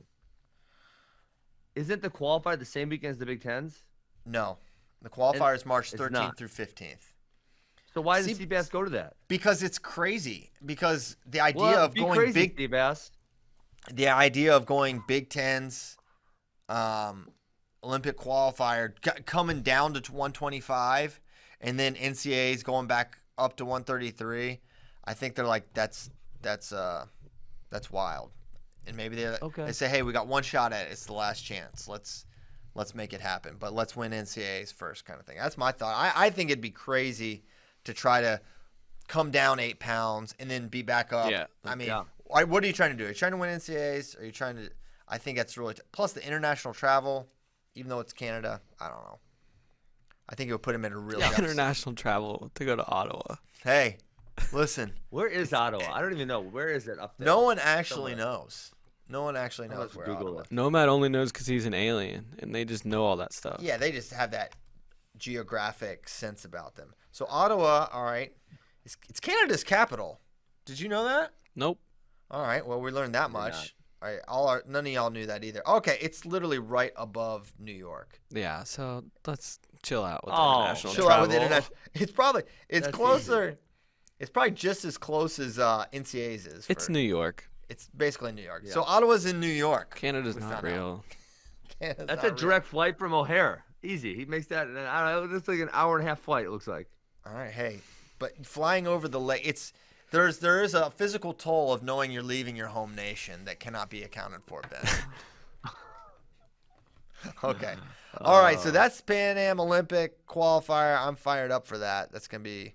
Isn't the qualifier the same weekend as the Big Tens? No. The qualifier is March 13th through 15th. So why does Seabass go to that? Because it's crazy. Because the idea of going big Seabass. The idea of going Big Tens, Olympic qualifier coming down to 125, and then NCAAs going back up to 133. I think they're like that's wild, and maybe they say, hey, we got one shot at it. It's the last chance. Let's make it happen, but let's win NCAAs first, kind of thing. That's my thought. I think it'd be crazy to try to come down 8 pounds and then be back up. Yeah. I mean, what are you trying to do? Are you trying to win NCAAs? Are you trying to? I think that's really plus the international travel. Even though it's Canada, I don't know. I think it would put him in a really international travel to go to Ottawa. Hey, listen. Where is Ottawa? I don't even know. Where is it up there? No one actually knows. No one actually knows where Google Ottawa is. Nomad only knows because he's an alien, and they just know all that stuff. Yeah, they just have that geographic sense about them. So Ottawa, all right, it's Canada's capital. Did you know that? Nope. All right, well, we learned that much. All right, none of y'all knew that either. Okay, it's literally right above New York. Yeah, so let's chill out with international chill travel. out with international. It's That's closer. easy. It's probably just as close as NCAA's is. It's New York. It's basically New York. Yeah. So Ottawa's in New York. Canada's not real. That's a direct flight from O'Hare. Easy. He makes that. I don't know. It's like an hour and a half flight. It looks like. All right, hey, but flying over the lake, there is a physical toll of knowing you're leaving your home nation that cannot be accounted for, Ben. Okay. All right, so that's Pan Am Olympic qualifier. I'm fired up for that. That's gonna be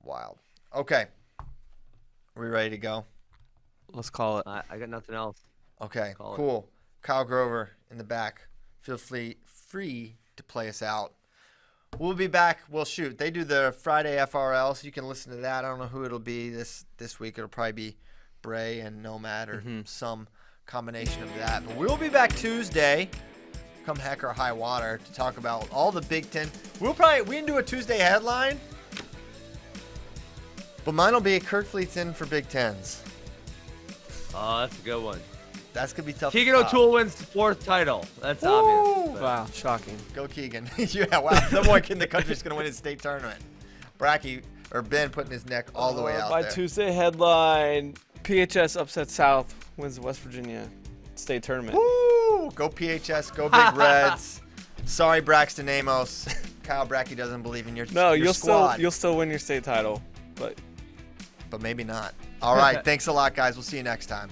wild. Okay. Are we ready to go? Let's call it. I got nothing else. Okay, Call it. cool. Kyle Grover in the back. Feel free to play us out. We'll be back. Well, shoot, they do the Friday FRL, so you can listen to that. I don't know who it'll be this week. It'll probably be Bray and Nomad or some combination of that. But we'll be back Tuesday, come heck or high water, to talk about all the Big Ten. We can do a Tuesday headline, but mine will be Kerkvliet's in for Big Tens. Oh, that's a good one. That's going to be tough. Keegan O'Toole wins the 4th title. That's obvious. Wow, shocking. Go Keegan. Yeah, wow. No more kid in the country is going to win his state tournament. Ben putting his neck all the way out by there. Tuesday headline, PHS upsets South, wins the West Virginia state tournament. Woo! Go PHS. Go Big Reds. Sorry, Braxton Amos. Kyle Brackey doesn't believe in your squad. You'll still win your state title, but maybe not. All right. Thanks a lot, guys. We'll see you next time.